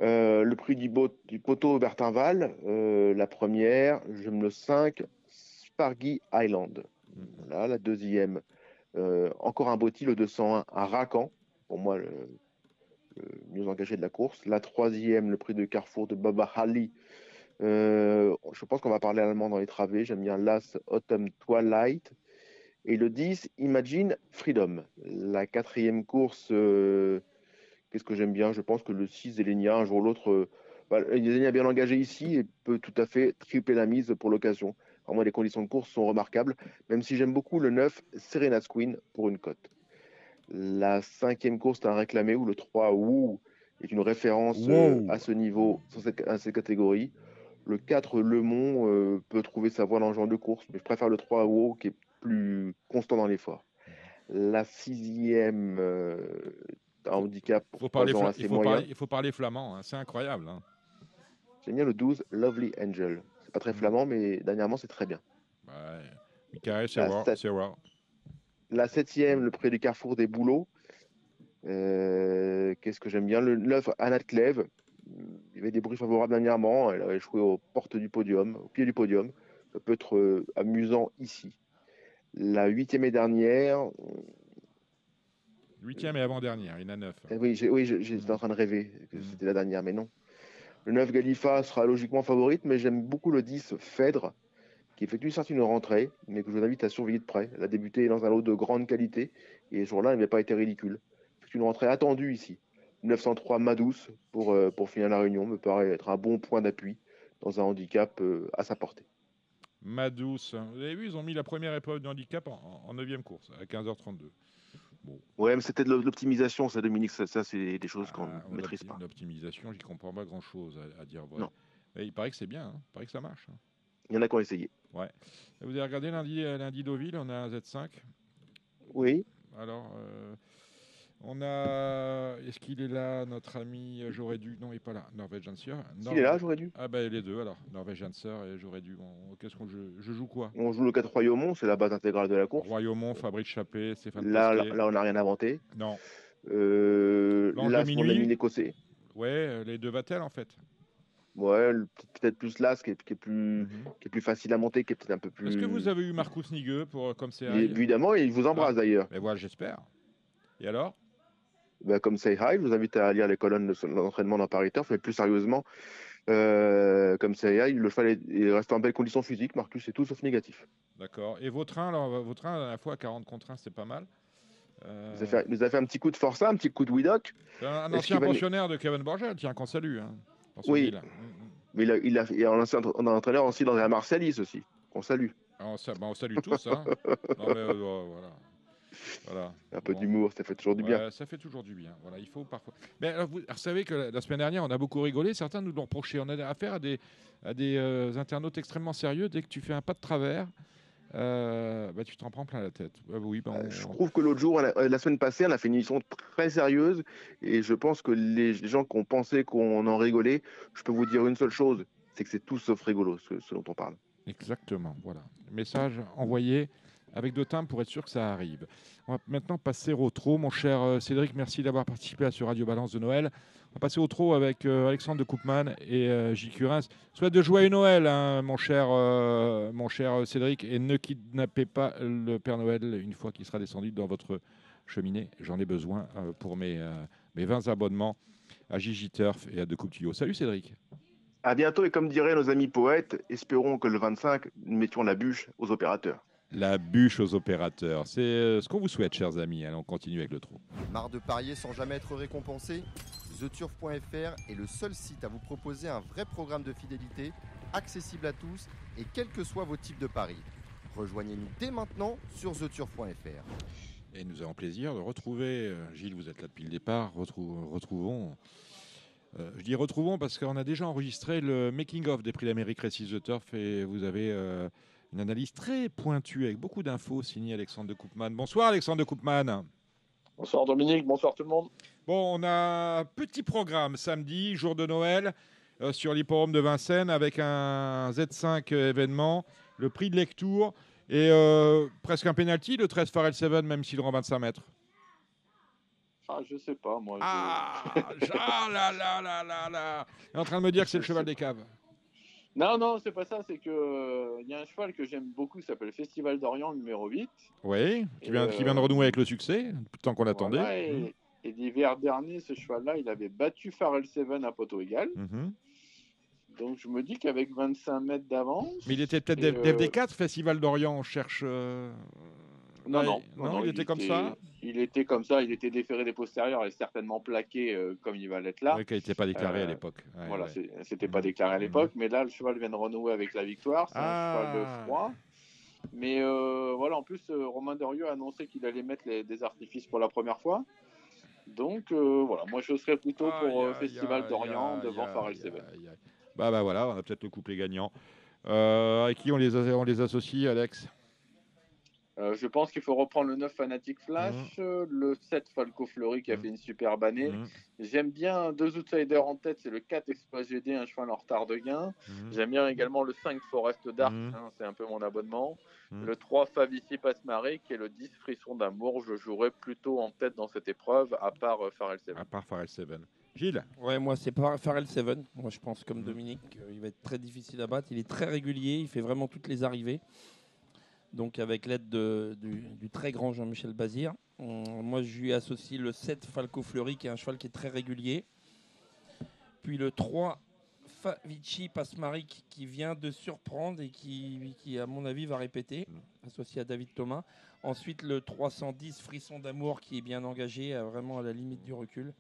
Le prix du poteau Bertin-Val, la première, j'aime le 5, Spargy Island. Voilà, la deuxième, encore un Botti, le 201 à Racan, pour moi le mieux engagé de la course. La troisième, le prix de Carrefour de Baba Hali. Je pense qu'on va parler allemand dans les travées. J'aime bien Last Autumn Twilight. Et le 10, Imagine Freedom. La quatrième course, qu'est-ce que j'aime bien? Je pense que le 6, Zelenia, un jour ou l'autre, Zelenia bien engagé ici et peut tout à fait tripler la mise pour l'occasion. Pour moi, les conditions de course sont remarquables, même si j'aime beaucoup le 9, Serena's Queen, pour une cote. La cinquième course, c'est un réclamé où le 3, Woo, est une référence à ce niveau, à cette catégorie. Le 4, Le Mont, peut trouver sa voie dans le genre de course, mais je préfère le 3, Woo, qui est plus constant dans l'effort. La sixième, un handicap pour 3 ans assez moyen. Il faut parler flamand, hein. C'est incroyable. Hein. J'aime bien le 12, Lovely Angel. C'est pas très flamand, mais dernièrement, c'est très bien. Ouais. Michael, c'est rare. La 7e, le prix du Carrefour des Bouleaux. Qu'est-ce que j'aime bien? Le 9, Anna Clèves. Il y avait des bruits favorables dernièrement. Elle a échoué aux portes du podium, au pied du podium. Ça peut être amusant ici. La 8e et dernière. 8e et avant-dernière, il y en a 9. Oui, j'étais en train de rêver que c'était la dernière, mais non. Le 9, Galifa, sera logiquement favorite, mais j'aime beaucoup le 10, Phèdre, qui effectue certes une rentrée, mais que je vous invite à surveiller de près. Elle a débuté dans un lot de grande qualité, et ce jour-là, elle n'avait pas été ridicule. C'est une rentrée attendue ici. 903, Madouce, pour finir la réunion, me paraît être un bon point d'appui dans un handicap à sa portée. Madouce, vous avez vu, ils ont mis la première épreuve de handicap en 9e course, à 15h32. Bon. Ouais, mais c'était de l'optimisation, ça, Dominique. Ça c'est des choses qu'on ne maîtrise pas. L'optimisation, j'y comprends pas grand-chose à dire vrai. Non. Mais il paraît que c'est bien, hein. Il paraît que ça marche. Hein. Il y en a qui ont essayé. Ouais. Et vous avez regardé lundi Deauville, on a un Z5. Oui. Alors, on a... Est-ce qu'il est là, notre ami J'aurais dû... Non, il n'est pas là. Norwegianser. Il est là, J'aurais dû. Ah ben les deux alors. Norwegianser et J'aurais dû. Qu'est-ce qu'on joue? Je joue quoi? On joue le 4 Royaumont, c'est la base intégrale de la course. Royaumont, Fabrice Chappé, Stéphane Pasquier. Là, on n'a rien inventé. Non. Là, mon ami l'écossais. Ouais, les deux Vatel en fait. Ouais, peut-être plus Las qui est plus facile à monter, qui est peut-être un peu plus... Est-ce que vous avez eu Marcus Nigueux comme c'est Évidemment, il vous embrasse d'ailleurs. Mais voilà, j'espère. Et alors? Comme Say Hi, je vous invite à lire les colonnes de l'entraînement dans Paris Turf, mais plus sérieusement, Comme ça, le cheval reste en belle condition physique. Marcus est tout sauf négatif. D'accord. Et vos trains, à la fois à 40 contre 1, c'est pas mal. Il nous a fait un petit coup de Forza, un petit coup de Widok. C'est un ancien pensionnaire de Kevin Borgel, tiens, qu'on salue. Hein, oui, mais il a un ancien entraîneur aussi dans la Marsalis aussi, qu'on salue. On salue tous. Hein. Non, mais, voilà. Un peu d'humour, ça fait toujours du bien. Ça fait toujours du bien. Voilà, il faut parfois. Mais alors, vous savez que la semaine dernière, on a beaucoup rigolé. Certains nous l'ont reproché. On a affaire à des internautes extrêmement sérieux. Dès que tu fais un pas de travers, tu t'en prends plein la tête. Je trouve que l'autre jour, la semaine passée, on a fait une émission très sérieuse. Et je pense que les gens qui ont pensé qu'on en rigolait, je peux vous dire une seule chose, c'est que c'est tout sauf rigolo ce dont on parle. Exactement, voilà. Message envoyé avec de timbre pour être sûr que ça arrive. On va maintenant passer au trot. Mon cher Cédric, merci d'avoir participé à ce Radio Balance de Noël. On va passer au trot avec Alexandre de Koopman et Gilles Curins. Souhaite de joyeux Noël, hein, mon cher Cédric, et ne kidnappez pas le Père Noël une fois qu'il sera descendu dans votre cheminée. J'en ai besoin pour mes 20 abonnements à Gigi Turf et à De Coupe Tuyau. Salut Cédric. À bientôt, et comme diraient nos amis poètes, espérons que le 25, nous mettions la bûche aux opérateurs. La bûche aux opérateurs, c'est ce qu'on vous souhaite, chers amis. Allez, on continue avec le trot. Marre de parier sans jamais être récompensé ? TheTurf.fr est le seul site à vous proposer un vrai programme de fidélité, accessible à tous et quels que soient vos types de paris. Rejoignez-nous dès maintenant sur TheTurf.fr. Et nous avons plaisir de retrouver, Gilles, vous êtes là depuis le départ, retrouvons... je dis retrouvons parce qu'on a déjà enregistré le making-of des prix d'Amérique Récise The Turf et vous avez une analyse très pointue avec beaucoup d'infos signée Alexandre de Koopman. Bonsoir Alexandre de Koopman. Bonsoir Dominique, bonsoir tout le monde. Bon, on a un petit programme samedi, jour de Noël, sur l'hippodrome de Vincennes avec un Z5 événement, le prix de Lectour et presque un penalty, le 13 Farrell 7, même s'il rend 25 mètres. Ah, je sais pas, moi. Là. Il est en train de me dire que c'est le cheval des caves. Non, c'est pas ça. C'est que y a un cheval que j'aime beaucoup qui s'appelle Festival d'Orient, numéro 8. Oui, qui vient de renouer avec le succès, tant qu'on l'attendait. Voilà, et l'hiver dernier, ce cheval-là, il avait battu Farrell 7 à poteau égal. Donc je me dis qu'avec 25 mètres d'avance... Mais il était peut-être FD4, Festival d'Orient, on cherche... Non, il était comme ça. Il était comme ça, il était déféré des postérieurs et certainement plaqué comme il va l'être là. Oui, qui n'était pas déclaré à l'époque. C'était pas déclaré à l'époque, mais là, le cheval vient de renouer avec la victoire. C'est un cheval de froid. Mais en plus, Romain Derieux a annoncé qu'il allait mettre des artifices pour la première fois. Donc, moi, je serais plutôt pour Festival d'Orient devant Farrell 7. Voilà, on a peut-être le couplet gagnant. Avec qui on les associe, Alex ? Je pense qu'il faut reprendre le 9 Fanatic Flash, le 7 Falco Fleury qui a fait une superbe année. J'aime bien deux outsiders en tête, c'est le 4 Express GD, un cheval en retard de gain. J'aime bien également le 5 Forest Dark, c'est un peu mon abonnement. Le 3 Favici Pasmaré et le 10 Frisson d'amour, je jouerais plutôt en tête dans cette épreuve, à part Farrell 7. À part Farrell 7. Gilles ? Ouais, moi c'est pas Farrell 7. Moi je pense comme Dominique, il va être très difficile à battre. Il est très régulier, il fait vraiment toutes les arrivées. Donc avec l'aide du très grand Jean-Michel Bazir. Moi je lui associe le 7 Falco Fleury qui est un cheval qui est très régulier. Puis le 3 Favici Pasmarik qui vient de surprendre et qui à mon avis va répéter, associé à David Thomas. Ensuite le 310 Frisson d'amour qui est bien engagé, vraiment à la limite du recul.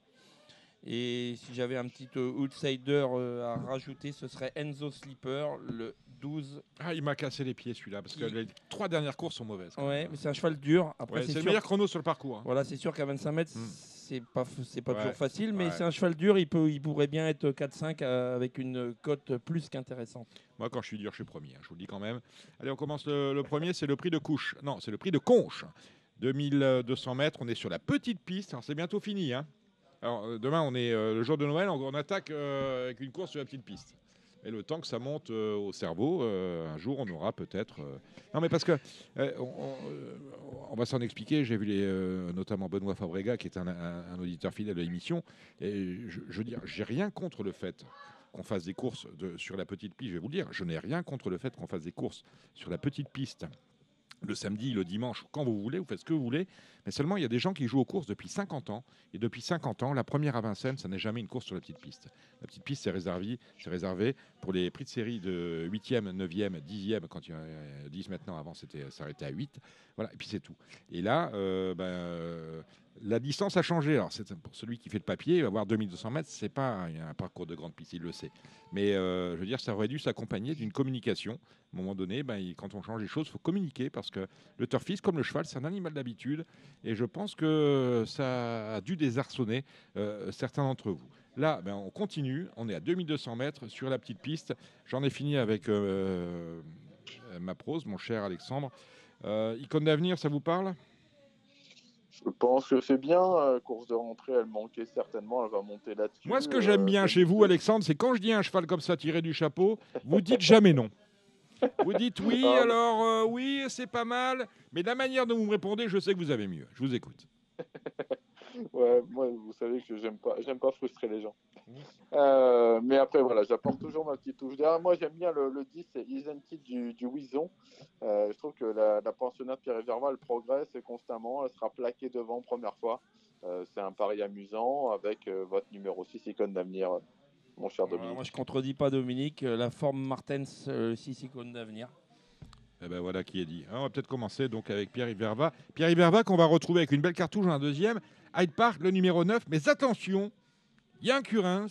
Et si j'avais un petit outsider à rajouter, ce serait Enzo Slipper, le 12. Ah, il m'a cassé les pieds celui-là, parce que les 3 dernières courses sont mauvaises. Ouais, mais c'est un cheval dur. Après, c'est le meilleur chrono sur le parcours. Voilà, c'est sûr qu'à 25 mètres, c'est pas toujours facile, mais c'est un cheval dur. Il pourrait bien être 4-5 avec une cote plus qu'intéressante. Moi, quand je suis dur, je suis premier. Je vous le dis quand même. Allez, on commence le premier, c'est le prix de Couche. Non, c'est le prix de Conche. 2200 mètres, on est sur la petite piste. Alors, c'est bientôt fini, hein. Alors, demain, on est le jour de Noël, on attaque avec une course sur la petite piste. Et le temps que ça monte au cerveau, un jour, on aura peut-être... Non, mais parce que on va s'en expliquer. J'ai vu notamment Benoît Fabrega, qui est un auditeur fidèle de l'émission. Et je veux dire, j'ai rien contre le fait qu'on fasse des courses sur la petite piste. Je vais vous le dire, je n'ai rien contre le fait qu'on fasse des courses sur la petite piste le samedi, le dimanche, quand vous voulez, vous faites ce que vous voulez. Mais seulement, il y a des gens qui jouent aux courses depuis 50 ans. Et depuis 50 ans, la première à Vincennes, ça n'est jamais une course sur la petite piste. La petite piste, c'est réservé pour les prix de série de 8e, 9e, 10e. Quand il y en a 10 maintenant, avant, ça s'arrêtait à 8. Voilà, et puis c'est tout. Et là, la distance a changé. Alors, pour celui qui fait le papier, il va avoir 2200 mètres. Ce n'est pas un parcours de grande piste, il le sait. Mais je veux dire, ça aurait dû s'accompagner d'une communication. À un moment donné, quand on change les choses, il faut communiquer parce que le turfiste, comme le cheval, c'est un animal d'habitude. Et je pense que ça a dû désarçonner certains d'entre vous. Là, on continue. On est à 2200 mètres sur la petite piste. J'en ai fini avec ma prose, mon cher Alexandre. Icône d'avenir, ça vous parle ? Je pense que c'est bien. Course de rentrée, elle manquait certainement. Elle va monter là-dessus. Moi, ce que j'aime bien chez vous, Alexandre, c'est quand je dis un cheval comme ça tiré du chapeau, vous dites jamais non. Vous dites oui, alors oui, c'est pas mal. Mais de la manière dont vous me répondez, je sais que vous avez mieux. Je vous écoute. Ouais, moi, vous savez que j'aime pas frustrer les gens. Mais après, voilà, j'apporte toujours ma petite touche. Derrière, moi, j'aime bien le 10, c'est Isenti du Wison. Je trouve que la pensionnaire de Pierre Verva, elle progresse constamment. Elle sera plaquée devant première fois. C'est un pari amusant avec votre numéro 6, Icône d'avenir, mon cher Dominique. Moi, je ne contredis pas Dominique. La forme Martens, 6 Icône d'avenir. Eh ben voilà qui est dit. Alors, on va peut-être commencer donc avec Pierre-Yves Verva. Pierre-Yves Verva qu'on va retrouver avec une belle cartouche en un deuxième. Hyde Park, le numéro 9. Mais attention, il y a un Curins,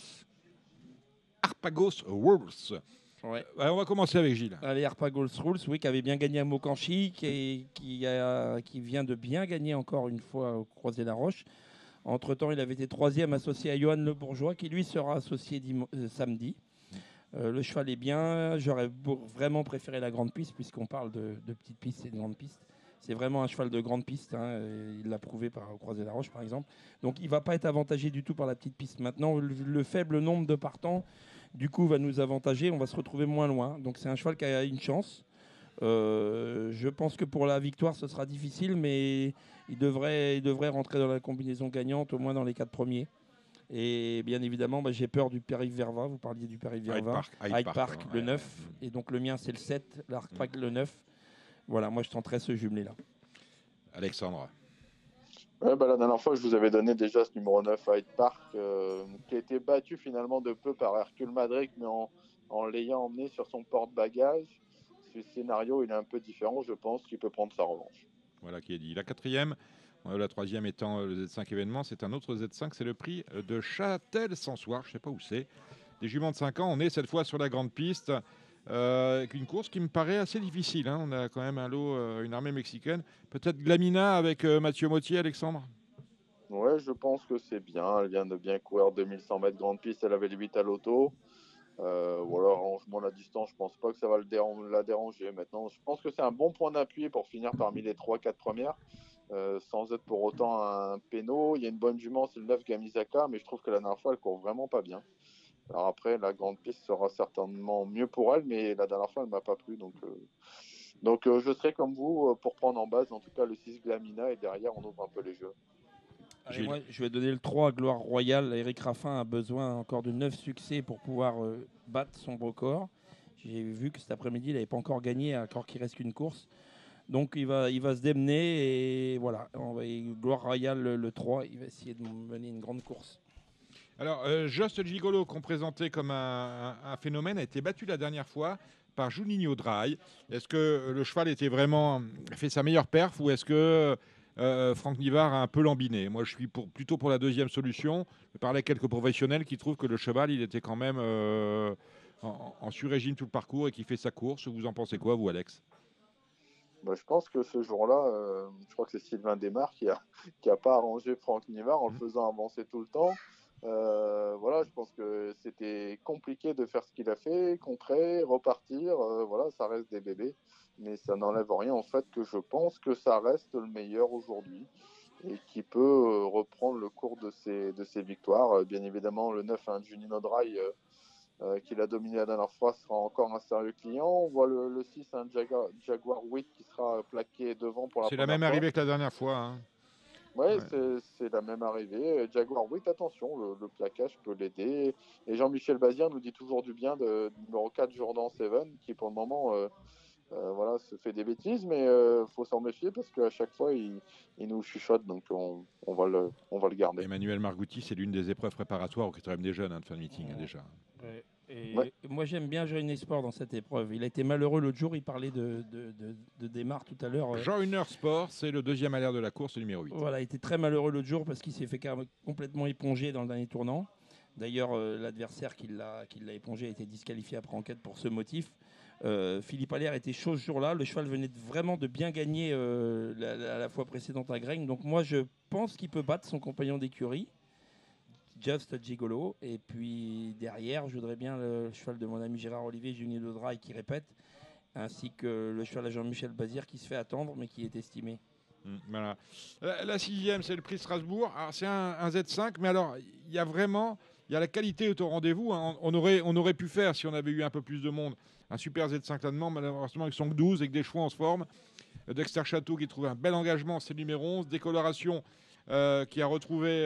Harpagos Rules. Ouais. On va commencer avec Gilles. Allez, Harpagos Rules, oui, qui avait bien gagné à Mokanchi, qui vient de bien gagner encore une fois au Croisé-la-Roche. Entre-temps, il avait été 3e associé à Johan Le Bourgeois, qui lui sera associé samedi. Le cheval est bien. J'aurais vraiment préféré la grande piste, puisqu'on parle de petite piste et de grande piste. C'est vraiment un cheval de grande piste. Il l'a prouvé au Croisé-la-Roche, par exemple. Donc, il ne va pas être avantagé du tout par la petite piste. Maintenant, le faible nombre de partants, du coup, va nous avantager. On va se retrouver moins loin. Donc, c'est un cheval qui a une chance. Je pense que pour la victoire, ce sera difficile, mais il devrait rentrer dans la combinaison gagnante, au moins dans les 4 premiers. Et bien évidemment, j'ai peur du Pierre-Yves Verva. Vous parliez du Pierre-Yves Verva. Hyde Park, le 9. Et donc le mien, c'est le 7. L'Arc le 9. Voilà, moi je tenterai ce jumelé-là. Alexandre. La dernière fois, je vous avais donné déjà ce numéro 9 à Hyde Park, qui a été battu finalement de peu par Hercule Madric, mais en l'ayant emmené sur son porte-bagages. Ce scénario, il est un peu différent. Je pense qu'il peut prendre sa revanche. Voilà qui est dit. La 4e. La 3e étant le Z5 événement, c'est un autre Z5, c'est le prix de Châtel-Sansoir, je ne sais pas où c'est. Des juments de 5 ans, on est cette fois sur la grande piste, avec une course qui me paraît assez difficile. On a quand même un lot, une armée mexicaine. Peut-être Glamina avec Mathieu Mottier, Alexandre ? Ouais, je pense que c'est bien. Elle vient de bien courir 2100 mètres grande piste, elle avait le 8 à l'auto. Voilà, arrange-moi la distance, je pense pas que ça va la déranger. Maintenant, je pense que c'est un bon point d'appui pour finir parmi les 3-4 premières. Sans être pour autant un péno. Il y a une bonne jument, c'est le 9 Gamizaka, mais je trouve que la dernière fois, elle court vraiment pas bien. Alors après, la grande piste sera certainement mieux pour elle, mais la dernière fois, elle m'a pas plu. Donc je serai comme vous pour prendre en base, en tout cas, le 6 Glamina, et derrière, on ouvre un peu les jeux. Allez, moi, je vais donner le 3 à Gloire Royale. Eric Raffin a besoin encore de 9 succès pour pouvoir battre son record. J'ai vu que cet après-midi, il n'avait pas encore gagné, alors qu'il reste qu'une course. Donc il va se démener et voilà, Gloire Royale le 3, il va essayer de mener une grande course. Alors, Just Gigolo, qu'on présentait comme un phénomène, a été battu la dernière fois par Juninho Dry. Est-ce que le cheval était vraiment fait sa meilleure perf ou est-ce que Franck Nivard a un peu lambiné ? Moi, je suis plutôt pour la deuxième solution. Je parlais avec quelques professionnels qui trouvent que le cheval, il était quand même en sur-régime tout le parcours et qu'il fait sa course. Vous en pensez quoi, vous, Alex ? Je pense que ce jour-là, je crois que c'est Sylvain Desmar qui a pas arrangé Franck Nivard en le faisant avancer tout le temps. Voilà, je pense que c'était compliqué de faire ce qu'il a fait, contrer, repartir. Voilà, ça reste des bébés, mais ça n'enlève rien en fait que je pense que ça reste le meilleur aujourd'hui et qui peut reprendre le cours de ses victoires. Bien évidemment, le 9, Juninho Dry, qu'il a dominé la dernière fois, sera encore un sérieux client. On voit le 6, un Jaguar Wick qui sera plaqué devant pour la première fois. C'est la même arrivée que la dernière fois. Ouais. C'est la même arrivée. Jaguar Wick, attention, le plaquage peut l'aider. Et Jean-Michel Bazir nous dit toujours du bien de numéro 4, Jordan Seven, qui pour le moment voilà, se fait des bêtises, mais faut s'en méfier parce qu'à chaque fois, il nous chuchote, donc on va le garder. Emmanuel Margouti, c'est l'une des épreuves préparatoires au Critérium des jeunes de fin de meeting déjà. Ouais. Moi, j'aime bien Joiner Sport dans cette épreuve. Il a été malheureux l'autre jour, il parlait de démarre tout à l'heure. Joiner Sport, c'est le deuxième à l'air de la course, le numéro 8. Voilà, il était très malheureux l'autre jour parce qu'il s'est fait complètement éponger dans le dernier tournant. D'ailleurs, l'adversaire qui l'a épongé a été disqualifié après enquête pour ce motif. Philippe Allaire était chaud ce jour-là. Le cheval venait vraiment de bien gagner la fois précédente à Graigne. Donc moi, je pense qu'il peut battre son compagnon d'écurie, Just Gigolo. Et puis derrière, je voudrais bien le cheval de mon ami Gérard Olivier, Junior de Draille, qui répète, ainsi que le cheval à Jean-Michel Bazir qui se fait attendre, mais qui est estimé. Voilà. La 6e, c'est le prix Strasbourg. Alors, c'est un Z5, mais alors, il y a la qualité au rendez-vous. Hein. On aurait pu faire, si on avait eu un peu plus de monde, un super Z5 là-dedans. Malheureusement, ils sont que 12 et que des chevaux en forme. Dexter Château qui trouve un bel engagement, c'est le numéro 11. Décoloration qui a retrouvé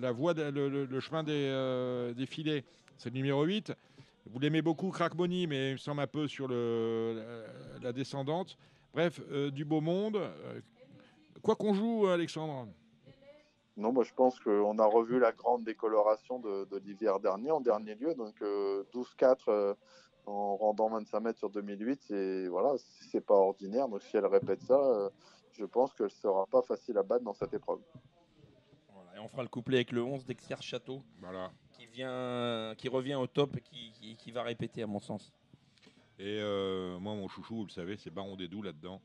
la voie, le chemin des filets, c'est le numéro 8. Vous l'aimez beaucoup, Crack Money, mais il me semble un peu sur la descendante. Bref, du beau monde. Quoi qu'on joue, Alexandre? Non, moi je pense qu'on a revu la grande décoloration de l'hiver dernier, en dernier lieu. Donc 12-4 en rendant 25 mètres sur 2008, c'est pas ordinaire. Donc si elle répète ça, je pense qu'elle ne sera pas facile à battre dans cette épreuve. Voilà, et on fera le couplet avec le 11 Dexter Château, voilà, qui revient au top et qui va répéter à mon sens. Et moi, mon chouchou, vous le savez, c'est Baron des Doux là-dedans.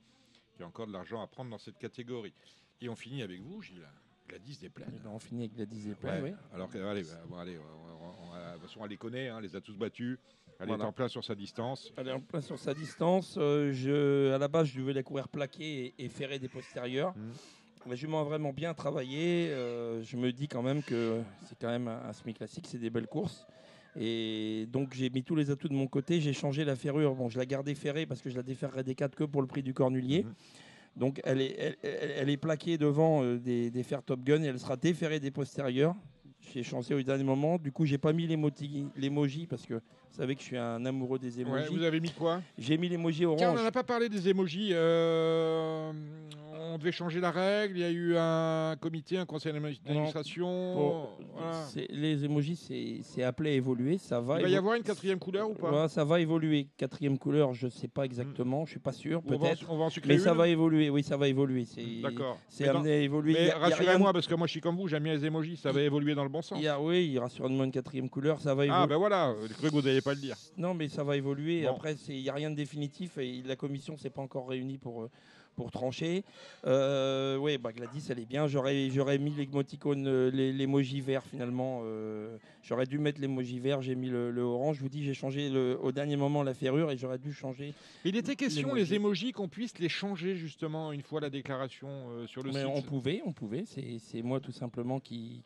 Il y a encore de l'argent à prendre dans cette catégorie. Et on finit avec vous, Gilles. Gladys des Plaines. On finit avec Gladys des Plaines, oui. Alors, allez, de toute façon, elle les connaît, elle les a tous battus. Elle est en plein sur sa distance. Elle est en plein sur sa distance. À la base, je devais la courir plaquée et ferrer des postérieurs. La jument a vraiment bien travaillé. Je me dis quand même que c'est quand même un semi-classique, c'est des belles courses. Et donc j'ai mis tous les atouts de mon côté, j'ai changé la ferrure. Bon, je la gardais ferrée parce que je la déferrerai des 4 queues pour le prix du Cornulier. Donc elle est plaquée devant des fers Top Gun et elle sera déferrée des postérieurs. J'ai changé au dernier moment. Du coup, j'ai pas mis l'emoji parce que vous savez que je suis un amoureux des emojis. Ouais, vous avez mis quoi? J'ai mis l'emoji orange. Tiens, on n'en a pas parlé des emojis. On devait changer la règle. Il y a eu un comité, un conseil d'administration. Les emojis, c'est appelé à évoluer. Ça va. Il va y avoir une 4e couleur ou pas? Ouais, ça va évoluer. 4e couleur, je ne sais pas exactement. Je ne suis pas sûr. Peut-être. On va en sucrer une. Ça va évoluer. Oui, ça va évoluer. D'accord. C'est amené à évoluer. Mais rassurez-moi, parce que moi, je suis comme vous. J'aime bien les emojis. Ça va évoluer dans le bon sens. Oui, il y aura sûrement une 4e couleur. Ça va évoluer. Ah, ben voilà. J'ai cru que vous n'alliez pas le dire. Non, mais ça va évoluer. Bon. Après, il n'y a rien de définitif et la commission ne s'est pas encore réunie pour trancher. Gladys, elle est bien. J'aurais mis l'emoji vert finalement. J'aurais dû mettre l'emoji vert. J'ai mis le orange. Je vous dis, j'ai changé au dernier moment la ferrure et j'aurais dû changer. Il était question, les emojis, qu'on puisse les changer justement une fois la déclaration sur le site. On pouvait. C'est moi tout simplement qui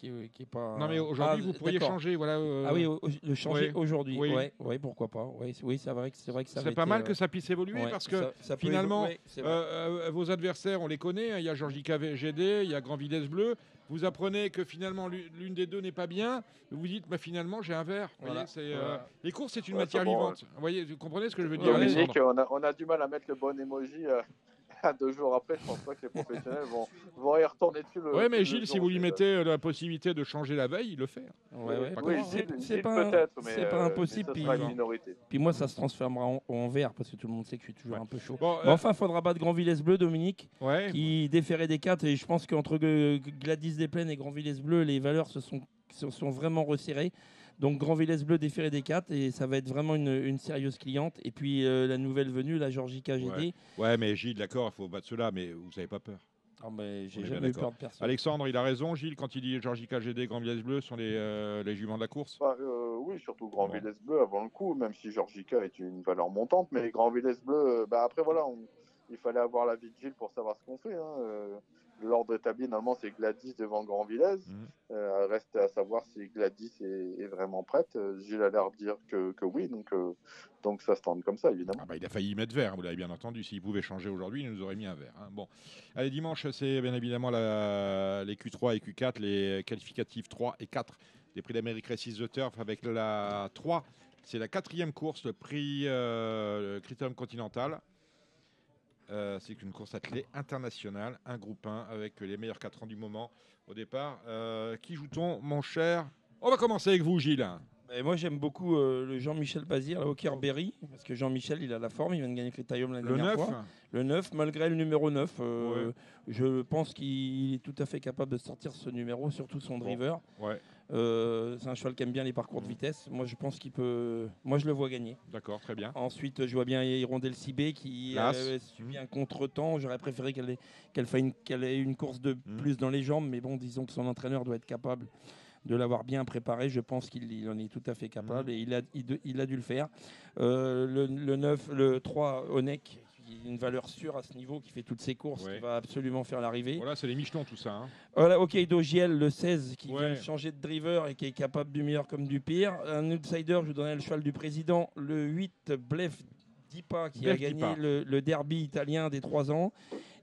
est pas. Non, mais aujourd'hui, vous pourriez changer. Voilà, le changer aujourd'hui. Oui, pourquoi pas. Oui, c'est vrai que ça. C'est pas mal que ça puisse évoluer parce que finalement. Vos adversaires, on les connaît. Il y a Georgica GD, il y a Grand Vitesse Bleu. Vous apprenez que finalement l'une des deux n'est pas bien. Vous dites, finalement, j'ai un vert. Voilà. Les courses, c'est une matière vivante. Vous voyez, vous comprenez ce que je veux dire? Dominique, on a du mal à mettre le bon emoji. 2 jours après, je pense pas que les professionnels vont y retourner dessus. Oui, mais Gilles, si vous lui mettez la possibilité de changer la veille, il le fait. C'est pas impossible. Puis moi, ça se transformera en vert parce que tout le monde sait que je suis toujours un peu chaud. Enfin, il faudra battre Grand Vitesse Bleu, Dominique, qui déférait des 4. Et je pense qu'entre Gladys des Plaines et Grand Vitesse Bleu, les valeurs se sont vraiment resserrées. Donc Grand Vitesse Bleu déféré des 4 et ça va être vraiment une sérieuse cliente. Et puis la nouvelle venue, la Georgica GD. Ouais, mais Gilles, d'accord, il faut battre cela, mais vous n'avez pas peur. Ah, mais j'ai jamais eu peur de personne. Alexandre, il a raison, Gilles, quand il dit Georgica GD, Grand Vitesse Bleu sont les juments de la course. Oui, surtout Grand Vitesse Bleu avant le coup, même si Georgica est une valeur montante, mais Grand Vitesse Bleu, après voilà, il fallait avoir la vie de Gilles pour savoir ce qu'on fait. L'ordre établi, normalement, c'est Gladys devant Grand Vitesse. Reste à savoir si Gladys est vraiment prête. Gilles a l'air de dire que oui, donc ça se tente comme ça, évidemment. Il a failli y mettre vert, vous l'avez bien entendu. S'il pouvait changer aujourd'hui, il nous aurait mis un vert. Bon, allez, dimanche, c'est bien évidemment les Q3 et Q4, les qualificatifs 3 et 4 des prix d'Amérique Races The Turf avec la 3. C'est la 4e course, le prix Critérium Continental. C'est une course attelée internationale, un groupe 1 avec les meilleurs 4 ans du moment au départ. Qui joue-t-on, mon cher? On va commencer avec vous, Gilles. Et moi, j'aime beaucoup le Jean-Michel Bazir, le Hockerberry, parce que Jean-Michel, il a la forme, il vient de gagner Critérium la dernière fois. Le 9, malgré le numéro 9. Je pense qu'il est tout à fait capable de sortir ce numéro, surtout son driver. Ouais. C'est un cheval qui aime bien les parcours de vitesse. Moi, je pense qu'il peut. Moi, je le vois gagner. D'accord, très bien. Ensuite, je vois bien Hirondelle Cibé qui a subi un contretemps. J'aurais préféré qu'elle ait une course de plus dans les jambes, mais bon, disons que son entraîneur doit être capable de l'avoir bien préparé. Je pense qu'il en est tout à fait capable et il a dû le faire. Le 9, le 3, Onek, une valeur sûre à ce niveau, qui fait toutes ses courses, qui va absolument faire l'arrivée. Voilà, c'est les Michelons tout ça. Hein. Voilà, Hokkaido Giel, le 16, qui vient de changer de driver et qui est capable du meilleur comme du pire. Un outsider, je vous donnais le cheval du président, le 8, Blef Dipa, qui a gagné le derby italien des 3 ans.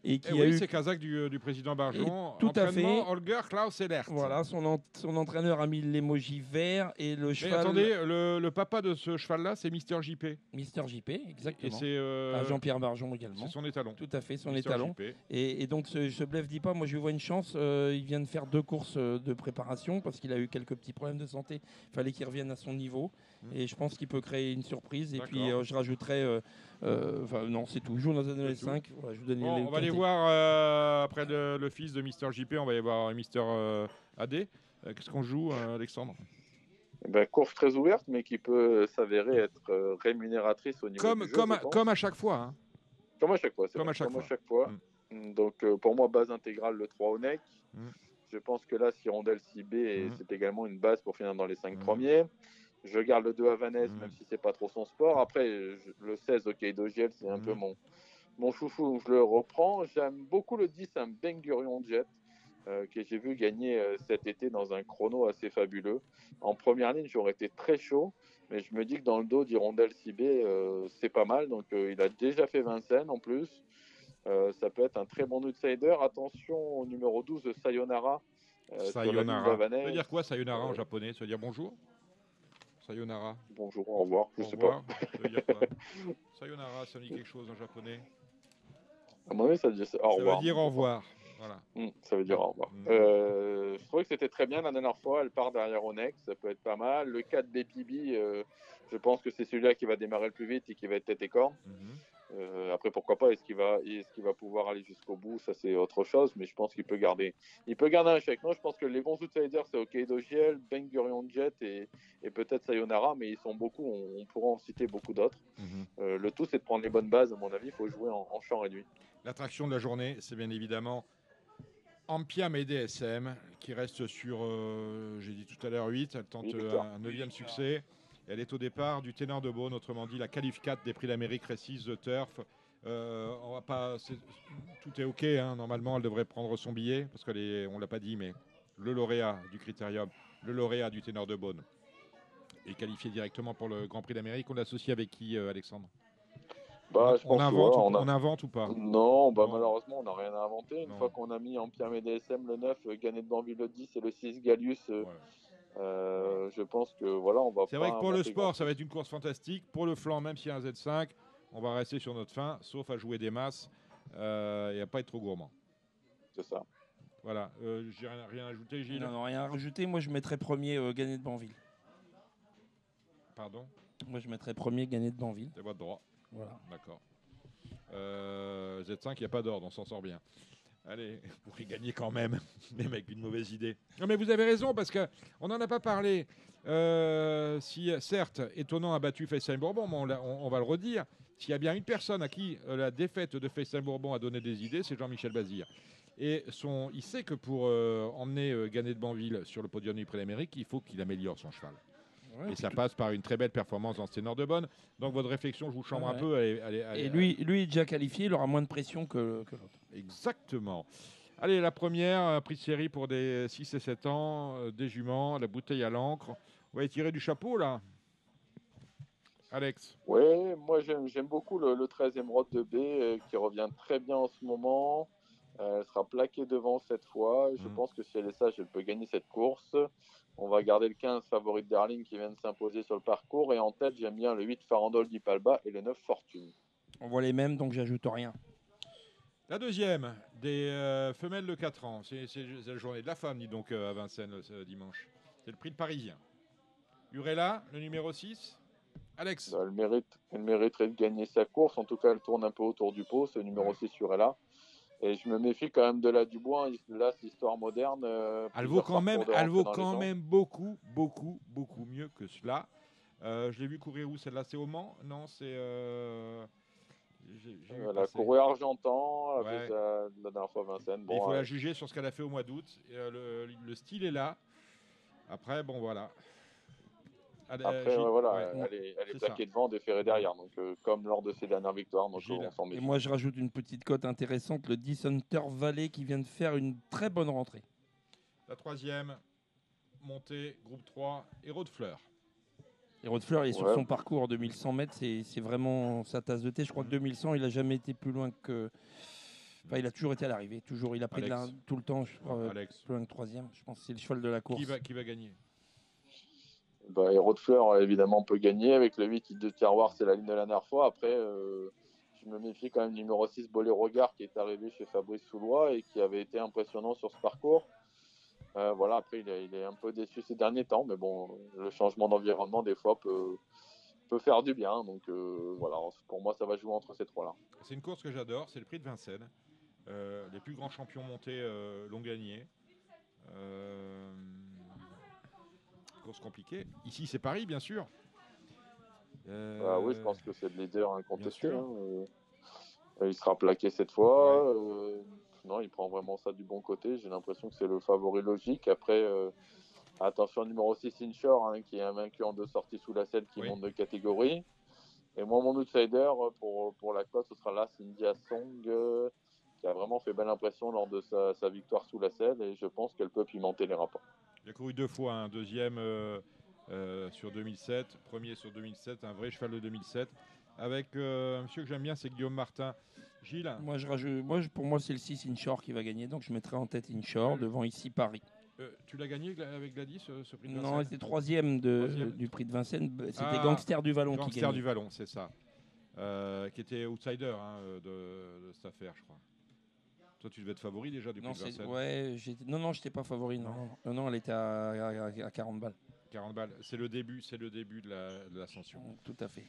Et qui a eu... c'est Kazakh du président Barjon. Tout à fait. Holger Klaus Ellert. Voilà, son entraîneur a mis l'émoji vert et le cheval. Attendez, le papa de ce cheval-là, c'est Mister JP. Mister JP, exactement. Et c'est Jean-Pierre Barjon également. C'est son étalon. Tout à fait, son étalon. Et donc ce Blef dit pas, moi je lui vois une chance. Il vient de faire 2 courses de préparation parce qu'il a eu quelques petits problèmes de santé. Il fallait qu'il revienne à son niveau. Et je pense qu'il peut créer une surprise. Et puis je rajouterai. Non, c'est tout. Joue dans un LS5. Voilà, on va aller voir après le fils de Mister JP. On va aller voir Mister AD. Qu'est-ce qu'on joue, Alexandre? Course très ouverte, mais qui peut s'avérer être rémunératrice au niveau du jeu, comme à chaque fois. Hein. Comme à chaque fois. Comme à chaque fois. Donc, pour moi, base intégrale, le 3 Onek. Je pense que là, si Hirondelle Cibé, c'est également une base pour finir dans les 5 premiers. Je garde le 2 à Vanesse, même si c'est pas trop son sport. Après, le 16, Hokkaido Giel, c'est un peu mon chouchou, donc je le reprends. J'aime beaucoup le 10, un Ben Gurion Jet, que j'ai vu gagner cet été dans un chrono assez fabuleux. En première ligne, j'aurais été très chaud, mais je me dis que dans le dos d'Hirondelle Cibé, c'est pas mal. Donc, il a déjà fait Vincennes en plus. Ça peut être un très bon outsider. Attention au numéro 12, Sayonara. Sayonara. Ça veut dire quoi, Sayonara, en japonais? Ça veut dire bonjour? Sayonara. Bonjour, au revoir, je sais pas. Ça veut dire quoi? Sayonara, ça dit quelque chose en japonais? À mon avis, ça veut dire au revoir. Ça veut dire au revoir. Voilà. Ça veut dire au revoir. Je trouvais que c'était très bien la dernière fois. Elle part derrière Onex, ça peut être pas mal. Le 4 BPB, je pense que c'est celui-là qui va démarrer le plus vite et qui va être tête et corne. Après, pourquoi pas? Est-ce qu'il va pouvoir aller jusqu'au bout? Ça, c'est autre chose, mais je pense qu'il peut garder. Il peut garder un chèque. Non, je pense que les bons outsiders, c'est Hokkaido Giel, Ben Gurion Jet et peut-être Sayonara, mais ils sont beaucoup. On pourra en citer beaucoup d'autres. Le tout, c'est de prendre les bonnes bases. À mon avis, il faut jouer en champ réduit. L'attraction de la journée, c'est bien évidemment Ampiam et DSM qui reste sur, j'ai dit tout à l'heure, 8. Elle tente un 9e succès. Elle est au départ du Ténor de Beaune, autrement dit la qualif 4 des Prix d'Amérique Récise The Turf. On va pas, tout est OK. Hein. Normalement, elle devrait prendre son billet parce qu'on ne l'a pas dit, mais le lauréat du Critérium, le lauréat du Ténor de Beaune est qualifié directement pour le Grand Prix d'Amérique. On l'associe avec qui, Alexandre? On invente ou pas? Non, malheureusement, on n'a rien à inventer. Une fois qu'on a mis Ampiam et DSM le 9, Gagné de Banville le 10 et le 6 Gallius. Je pense que voilà, on va. C'est vrai que pour le sport, ça va être une course fantastique. Pour le flanc, même s'il y a un Z5, on va rester sur notre fin, sauf à jouer des masses et à pas être trop gourmand. C'est ça. Voilà. J'ai rien à ajouter, Gilles? Non, rien à rajouter. Moi, je mettrais premier Gagné de Banville. Pardon? Moi, je mettrais premier Gagné de Banville. C'est votre droit. Voilà. D'accord. Z5, il n'y a pas d'ordre, on s'en sort bien. Allez, vous pourrez gagner quand même, même avec une mauvaise idée. Non, mais vous avez raison, parce qu'on n'en a pas parlé. Si, certes, étonnant a battu Fessin-Bourbon, mais on va le redire. S'il y a bien une personne à qui la défaite de Fessin-Bourbon a donné des idées, c'est Jean-Michel Bazir. Et il sait que pour emmener Gagné de Banville sur le podium du Prix d'Amérique, il faut qu'il améliore son cheval. Ouais, et ça passe par une très belle performance dans ce Ténor de Beaune. Donc votre réflexion, je vous chambre un peu. Et lui est déjà qualifié, il aura moins de pression que l'autre. Exactement. Allez, la première, prix de série pour des 6 et 7 ans, des juments, la bouteille à l'encre. On va y tirer du chapeau, là. Alex? Oui, moi j'aime beaucoup le 13e Roth de B qui revient très bien en ce moment. Elle sera plaquée devant cette fois. Je pense que si elle est sage, elle peut gagner cette course. On va garder le 15 Favorite Darling qui vient de s'imposer sur le parcours. Et en tête, j'aime bien le 8 Farandole di Palba et le 9 Fortune. On voit les mêmes, donc j'ajoute rien. La deuxième, des femelles de 4 ans. C'est la journée de la femme, dis donc, à Vincennes, ce dimanche. C'est le prix de Parisien. Urella, le numéro 6. Alex. Elle mériterait de gagner sa course. En tout cas, elle tourne un peu autour du pot. C'est le numéro 6 Urella. Et je me méfie quand même de la Dubois. Là, c'est histoire moderne. Elle vaut quand même beaucoup mieux que cela. Je l'ai vu courir où celle-là? C'est au Mans? Non, c'est... elle a couru à Argentan, elle a fait la dernière fois Vincennes. Bon, il faut la juger sur ce qu'elle a fait au mois d'août. Le style est là. Après, bon, voilà. Elle est plaquée devant, déférée derrière, donc comme lors de ses dernières victoires. Donc, on s'en méfie. Et moi, je rajoute une petite cote intéressante, le 10 Hunter Valley qui vient de faire une très bonne rentrée. La troisième, montée, groupe 3, Héros de Fleurs. Héros de Fleurs, il est sur son parcours 2100 mètres, c'est vraiment sa tasse de thé. Je crois que 2100, il n'a jamais été plus loin que... Enfin, il a toujours été à l'arrivée, toujours. Il a pris tout le temps, je crois, plus loin que troisième. Je pense que c'est le cheval de la course. Qui va gagner? Héros de Fleurs, évidemment, peut gagner. Avec le 8 de Terroir, c'est la ligne de la dernière fois. Après, je me méfie quand même du numéro 6, Boléro Gare, qui est arrivé chez Fabrice Soulois et qui avait été impressionnant sur ce parcours. Après, il est un peu déçu ces derniers temps. Mais bon, le changement d'environnement, des fois, peut faire du bien. Donc, pour moi, ça va jouer entre ces trois-là. C'est une course que j'adore. C'est le prix de Vincennes. Les plus grands champions montés l'ont gagné. Course compliquée. Ici, c'est Paris, bien sûr. Oui, je pense que c'est le leader incontesté. Il sera plaqué cette fois. Non, il prend vraiment ça du bon côté. J'ai l'impression que c'est le favori logique. Après, attention, numéro 6, Inshore, qui est invaincu en 2 sorties sous la selle, qui monte de catégorie. Et moi, mon outsider pour la cote, ce sera là, India Song, qui a vraiment fait belle impression lors de sa victoire sous la selle. Et je pense qu'elle peut pimenter les rapports. Il a couru 2 fois, un deuxième sur 2007, premier sur 2007, un vrai cheval de 2007. Avec un monsieur que j'aime bien, c'est Guillaume Martin. Gilles? Pour moi, c'est le 6 Inshore qui va gagner, donc je mettrai en tête Inshore devant ici Paris. Tu l'as gagné avec Gladys, ce prix de Vincennes? Non, c'était troisième du prix de Vincennes. C'était Gangster du Vallon qui gagnait. Gangster du Vallon, c'est ça. Qui était outsider de cette affaire, je crois. Toi, tu devais être favori déjà du prix de Vincennes. Non, je n'étais pas favori. Non, elle était à 40 balles. 40 balles. C'est le début de l'ascension. Tout à fait.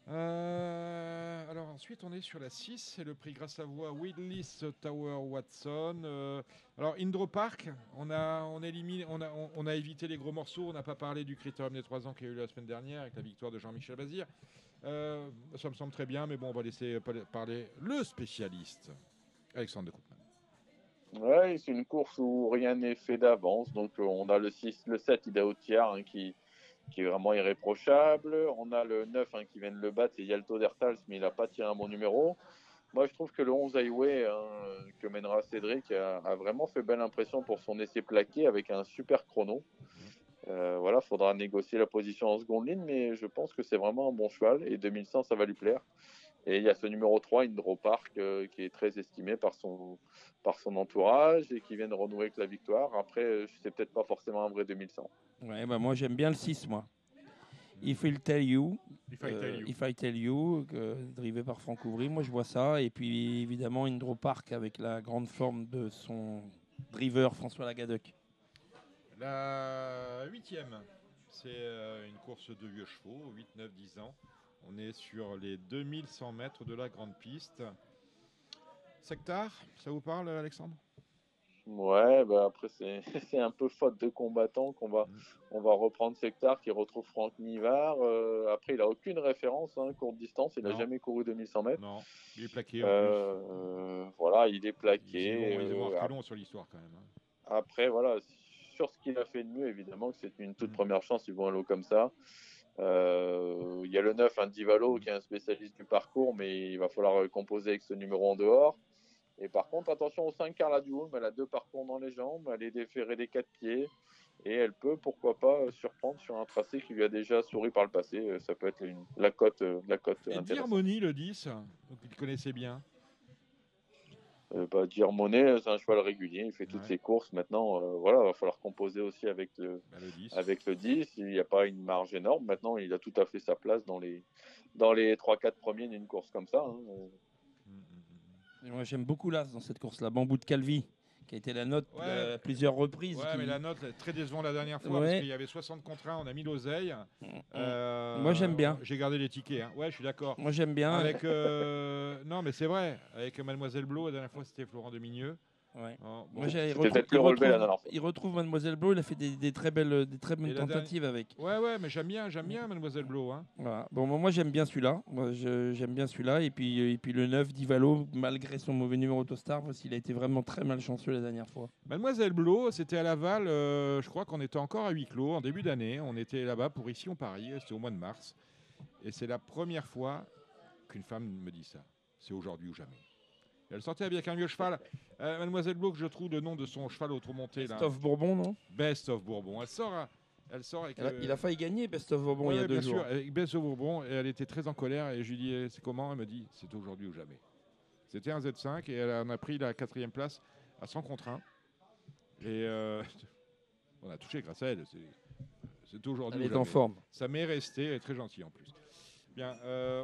Alors ensuite, on est sur la 6. C'est le prix grâce à voix Willis Tower Watson. Alors, Indro Park, on a évité les gros morceaux. On n'a pas parlé du Critérium des 3 ans qui a eu la semaine dernière avec la victoire de Jean-Michel Bazir. Ça me semble très bien, mais bon, on va laisser parler le spécialiste. Alexandre de Koopman. C'est une course où rien n'est fait d'avance. Donc, on a le 6, le 7, Idaho Tiar, qui est vraiment irréprochable. On a le 9 qui vient de le battre, c'est Yalto Dertals, mais il n'a pas tiré un bon numéro. Moi, je trouve que le 11 Highway que mènera Cédric a vraiment fait belle impression pour son essai plaqué avec un super chrono. Faudra négocier la position en seconde ligne, mais je pense que c'est vraiment un bon cheval et 2100, ça va lui plaire. Et il y a ce numéro 3, Indro Park, qui est très estimé par son entourage et qui vient de renouer avec la victoire. Après, c'est peut-être pas forcément un vrai 2100. Moi, j'aime bien le 6, moi. If I Tell You, drivé par Franck Ouvry. Moi, je vois ça. Et puis, évidemment, Indro Park avec la grande forme de son driver, François Lagadec. La 8e, c'est une course de vieux chevaux, 8, 9, 10 ans. On est sur les 2100 mètres de la grande piste. Sectar, ça vous parle, Alexandre? Après, c'est un peu faute de combattant qu'on va reprendre Sectar, qui retrouve Franck Nivard. Après, il n'a aucune référence, courte distance. Il n'a jamais couru 2100 mètres. Non, il est plaqué en plus. Il est plaqué. Ils vont reculons sur l'histoire quand même. Après, sur ce qu'il a fait de mieux, évidemment, que c'est une toute première chance, ils vont un lot comme ça. Il y a le 9, Divalo, qui est un spécialiste du parcours, mais il va falloir composer avec ce numéro en dehors. Et par contre, attention au 5 Carla Duholm, elle a 2 parcours dans les jambes, elle est déférée des 4 pieds, et elle peut, pourquoi pas, surprendre sur un tracé qui lui a déjà souri par le passé. Ça peut être la cote intéressante. Et Harmonie, le 10, donc il connaissait bien. Girmonnet, c'est un cheval régulier, il fait toutes ses courses. Maintenant, il va falloir composer aussi avec le 10. Il n'y a pas une marge énorme. Maintenant, il a tout à fait sa place dans les 3-4 premiers d'une course comme ça. Et moi, j'aime beaucoup l'As dans cette course-là, Bambou de Calvi, qui a été la note à plusieurs reprises. Ouais, mais la note est très décevante la dernière fois parce qu'il y avait 60 contre 1, on a mis l'oseille. Moi, j'aime bien. J'ai gardé les tickets. Hein. Ouais, je suis d'accord. Moi, j'aime bien. Avec, non, mais c'est vrai. Avec Mademoiselle Blo, la dernière fois, c'était Florent Demigneux. Ouais. Bon, il retrouve Mademoiselle Blo, il a fait des très bonnes tentatives avec. Ouais, mais j'aime bien Mademoiselle Blo. Hein. Voilà. Bon, moi j'aime bien celui-là. J'aime bien celui-là. Et puis le 9 d'Ivalo, malgré son mauvais numéro Autostar, parce qu'il a été vraiment très malchanceux la dernière fois. Mademoiselle Blo, c'était à Laval, je crois qu'on était encore à huis clos en début d'année. On était là-bas pour Ici on Paris, c'était au mois de mars. Et c'est la première fois qu'une femme me dit ça. C'est aujourd'hui ou jamais. Elle sortait avec un vieux cheval. Mademoiselle Blo, que je trouve le nom de son cheval automonté. Best of Bourbon, non? Best of Bourbon. Elle sort avec. Il a failli gagner Best of Bourbon il y a 2 jours. Bien sûr, avec Best of Bourbon. Et elle était très en colère. Et je lui dis c'est comment? Elle me dit c'est aujourd'hui ou jamais. C'était un Z5 et elle en a pris la 4e place à 100 contre 1. Et on a touché grâce à elle. C'est aujourd'hui ou jamais. Elle est en forme. Ça m'est resté. Elle est très gentille en plus. Bien,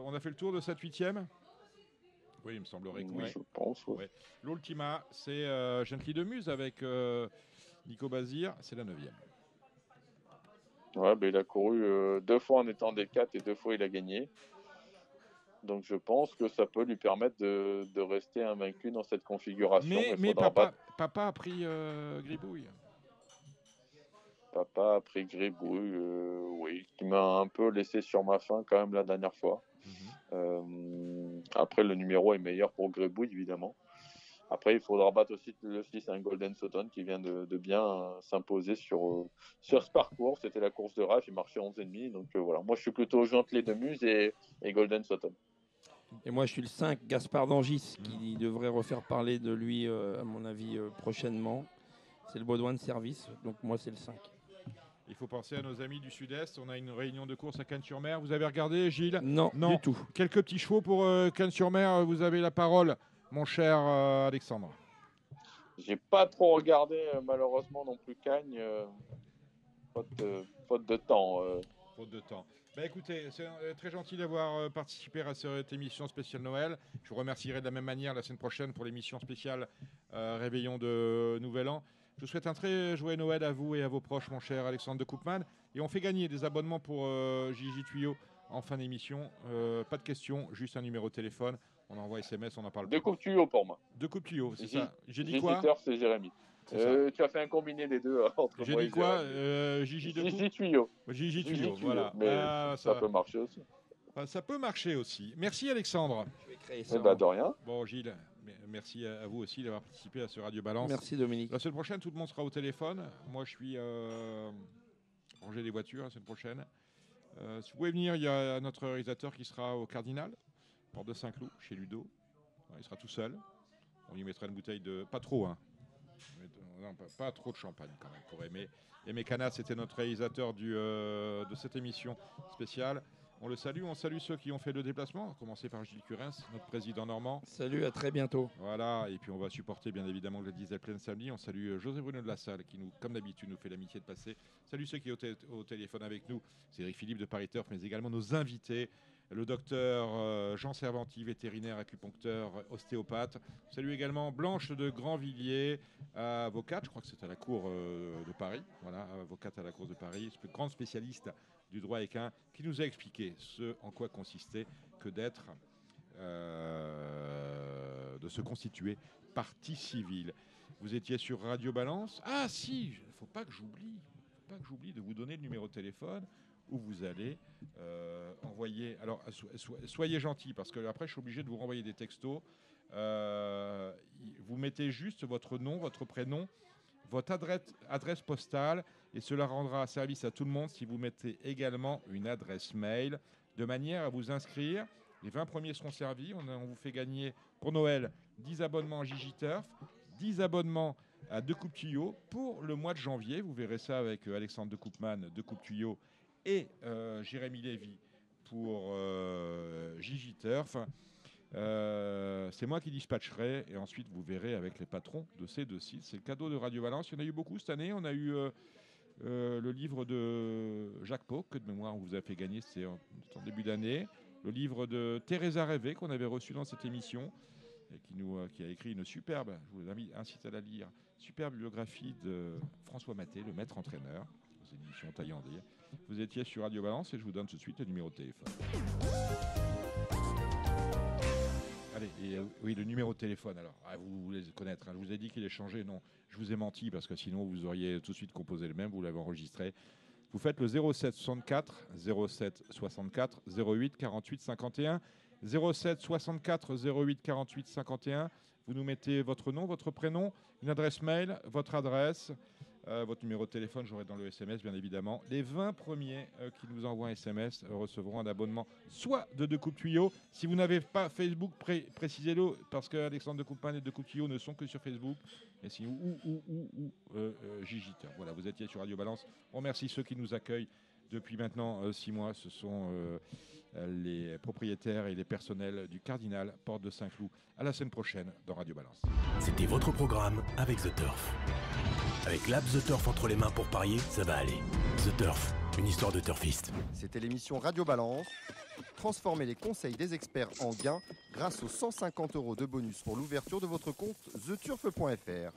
on a fait le tour de cette 8e. Oui, il me semblerait que oui. Je pense, ouais. L'Ultima, c'est Gently de Muse avec Nico Bazir, c'est la 9e. Ouais, il a couru 2 fois en étant des 4 et 2 fois il a gagné. Donc je pense que ça peut lui permettre de rester invaincu dans cette configuration. Mais papa a pris Gribouille. Papa a pris Gribouille, oui, qui m'a un peu laissé sur ma faim quand même la dernière fois. Après, le numéro est meilleur pour Gribouille, évidemment. Après, il faudra battre aussi le 6, un Golden Sutton qui vient de bien s'imposer sur ce parcours. C'était la course de rage, il marchait 11,5. Donc voilà, moi je suis plutôt Gently de Muse et Golden Sutton. Et moi je suis le 5, Gaspard d'Angis, qui devrait refaire parler de lui, à mon avis, prochainement. C'est le Baudouin de service, donc moi c'est le 5. Il faut penser à nos amis du Sud-Est. On a une réunion de course à Cannes-sur-Mer. Vous avez regardé, Gilles? Non, du tout. Quelques petits chevaux pour Cannes-sur-Mer. Vous avez la parole, mon cher Alexandre. J'ai pas trop regardé, malheureusement, non plus Cannes. Faute de temps. Faute de temps. Écoutez, c'est très gentil d'avoir participé à cette émission spéciale Noël. Je vous remercierai de la même manière la semaine prochaine pour l'émission spéciale Réveillon de Nouvel An. Je vous souhaite un très joyeux Noël à vous et à vos proches, mon cher Alexandre de Koopman. Et on fait gagner des abonnements pour Gigi Tuyau en fin d'émission. Pas de questions, juste un numéro de téléphone. On envoie SMS, on en parle. 2 coupes tuyaux pour moi. 2 coupes tuyaux, c'est ça. J'ai dit quoi? C'est Jérémy. Tu as fait un combiné des deux entre J'ai moi dit et quoi? Gigi Tuyau. Gigi Tuyau, voilà. Mais ça peut marcher aussi. Ça peut marcher aussi. Merci Alexandre. Je vais créer ça. De rien. Bon Gilles, merci à vous aussi d'avoir participé à ce Radio Balance. Merci Dominique. La semaine prochaine, tout le monde sera au téléphone. Moi, je suis ranger les voitures la semaine prochaine. Si vous pouvez venir, il y a notre réalisateur qui sera au Cardinal, porte de Saint-Cloud, chez Ludo. Il sera tout seul. On lui mettra une bouteille de... Pas trop, hein. Non, pas trop de champagne quand même pour aimer. Aimé Cana, c'était notre réalisateur de cette émission spéciale. On le salue, on salue ceux qui ont fait le déplacement, à commencer par Gilles Curens, notre président normand. Salut, à très bientôt. Voilà, et puis on va supporter bien évidemment le Diesel plein samedi. On salue José Bruno de la Salle qui, comme d'habitude, nous fait l'amitié de passer. Salut ceux qui sont au téléphone avec nous, Cédric Philippe de Paris Turf, mais également nos invités, le docteur Jean Servanti, vétérinaire, acupuncteur, ostéopathe. Salut également Blanche de Grandvilliers, avocate, je crois que c'est à la Cour de Paris. Voilà, avocate à la Cour de Paris, grande spécialiste du droit équin, qui nous a expliqué ce en quoi consistait que d'être, de se constituer partie civile. Vous étiez sur Radio Balance. Ah si, il ne faut pas que j'oublie de vous donner le numéro de téléphone où vous allez envoyer. Alors soyez gentils parce que après je suis obligé de vous renvoyer des textos. Vous mettez juste votre nom, votre prénom, votre adresse postale et cela rendra service à tout le monde si vous mettez également une adresse mail de manière à vous inscrire. Les 20 premiers seront servis. On vous fait gagner pour Noël 10 abonnements à Gigi Turf, 10 abonnements à De Coupe Tuyau pour le mois de janvier. Vous verrez ça avec Alexandre de Koopman, De Coupe Tuyau et Jérémy Lévy pour Gigi Turf. C'est moi qui dispatcherai et ensuite vous verrez avec les patrons de ces deux sites. C'est le cadeau de Radio Valence. Il y en a eu beaucoup cette année. On a eu le livre de Jacques Pau, que de mémoire on vous a fait gagner, c'est en début d'année. Le livre de Teresa Rêvé qu'on avait reçu dans cette émission et qui a écrit une superbe, je vous incite à la lire, superbe biographie de François Maté, le maître entraîneur, aux éditions Taillandier. Vous étiez sur Radio Valence et je vous donne tout de suite le numéro de téléphone. Allez, oui, le numéro de téléphone, alors, vous voulez connaître, je vous ai dit qu'il est changé, non, je vous ai menti, parce que sinon vous auriez tout de suite composé le même, vous l'avez enregistré. Vous faites le 07 64 08 48 51, 07 64 08 48 51, vous nous mettez votre nom, votre prénom, une adresse mail, votre adresse, votre numéro de téléphone, j'aurai dans le SMS bien évidemment. Les 20 premiers qui nous envoient un SMS recevront un abonnement soit de Deux Coupes Tuyaux. Si vous n'avez pas Facebook, précisez-le, parce qu'Alexandre de Coupin et Deux Coupes Tuyaux ne sont que sur Facebook. Et si Gigite. Voilà, vous étiez sur Radio Valence. On remercie ceux qui nous accueillent depuis maintenant 6 mois. Ce sont les propriétaires et les personnels du Cardinal, porte de Saint-Cloud. À la semaine prochaine dans Radio Valence. C'était votre programme avec The Turf. Avec l'app The Turf entre les mains pour parier, ça va aller. The Turf, une histoire de turfiste. C'était l'émission Radio Balance. Transformez les conseils des experts en gains grâce aux 150 € de bonus pour l'ouverture de votre compte theturf.fr.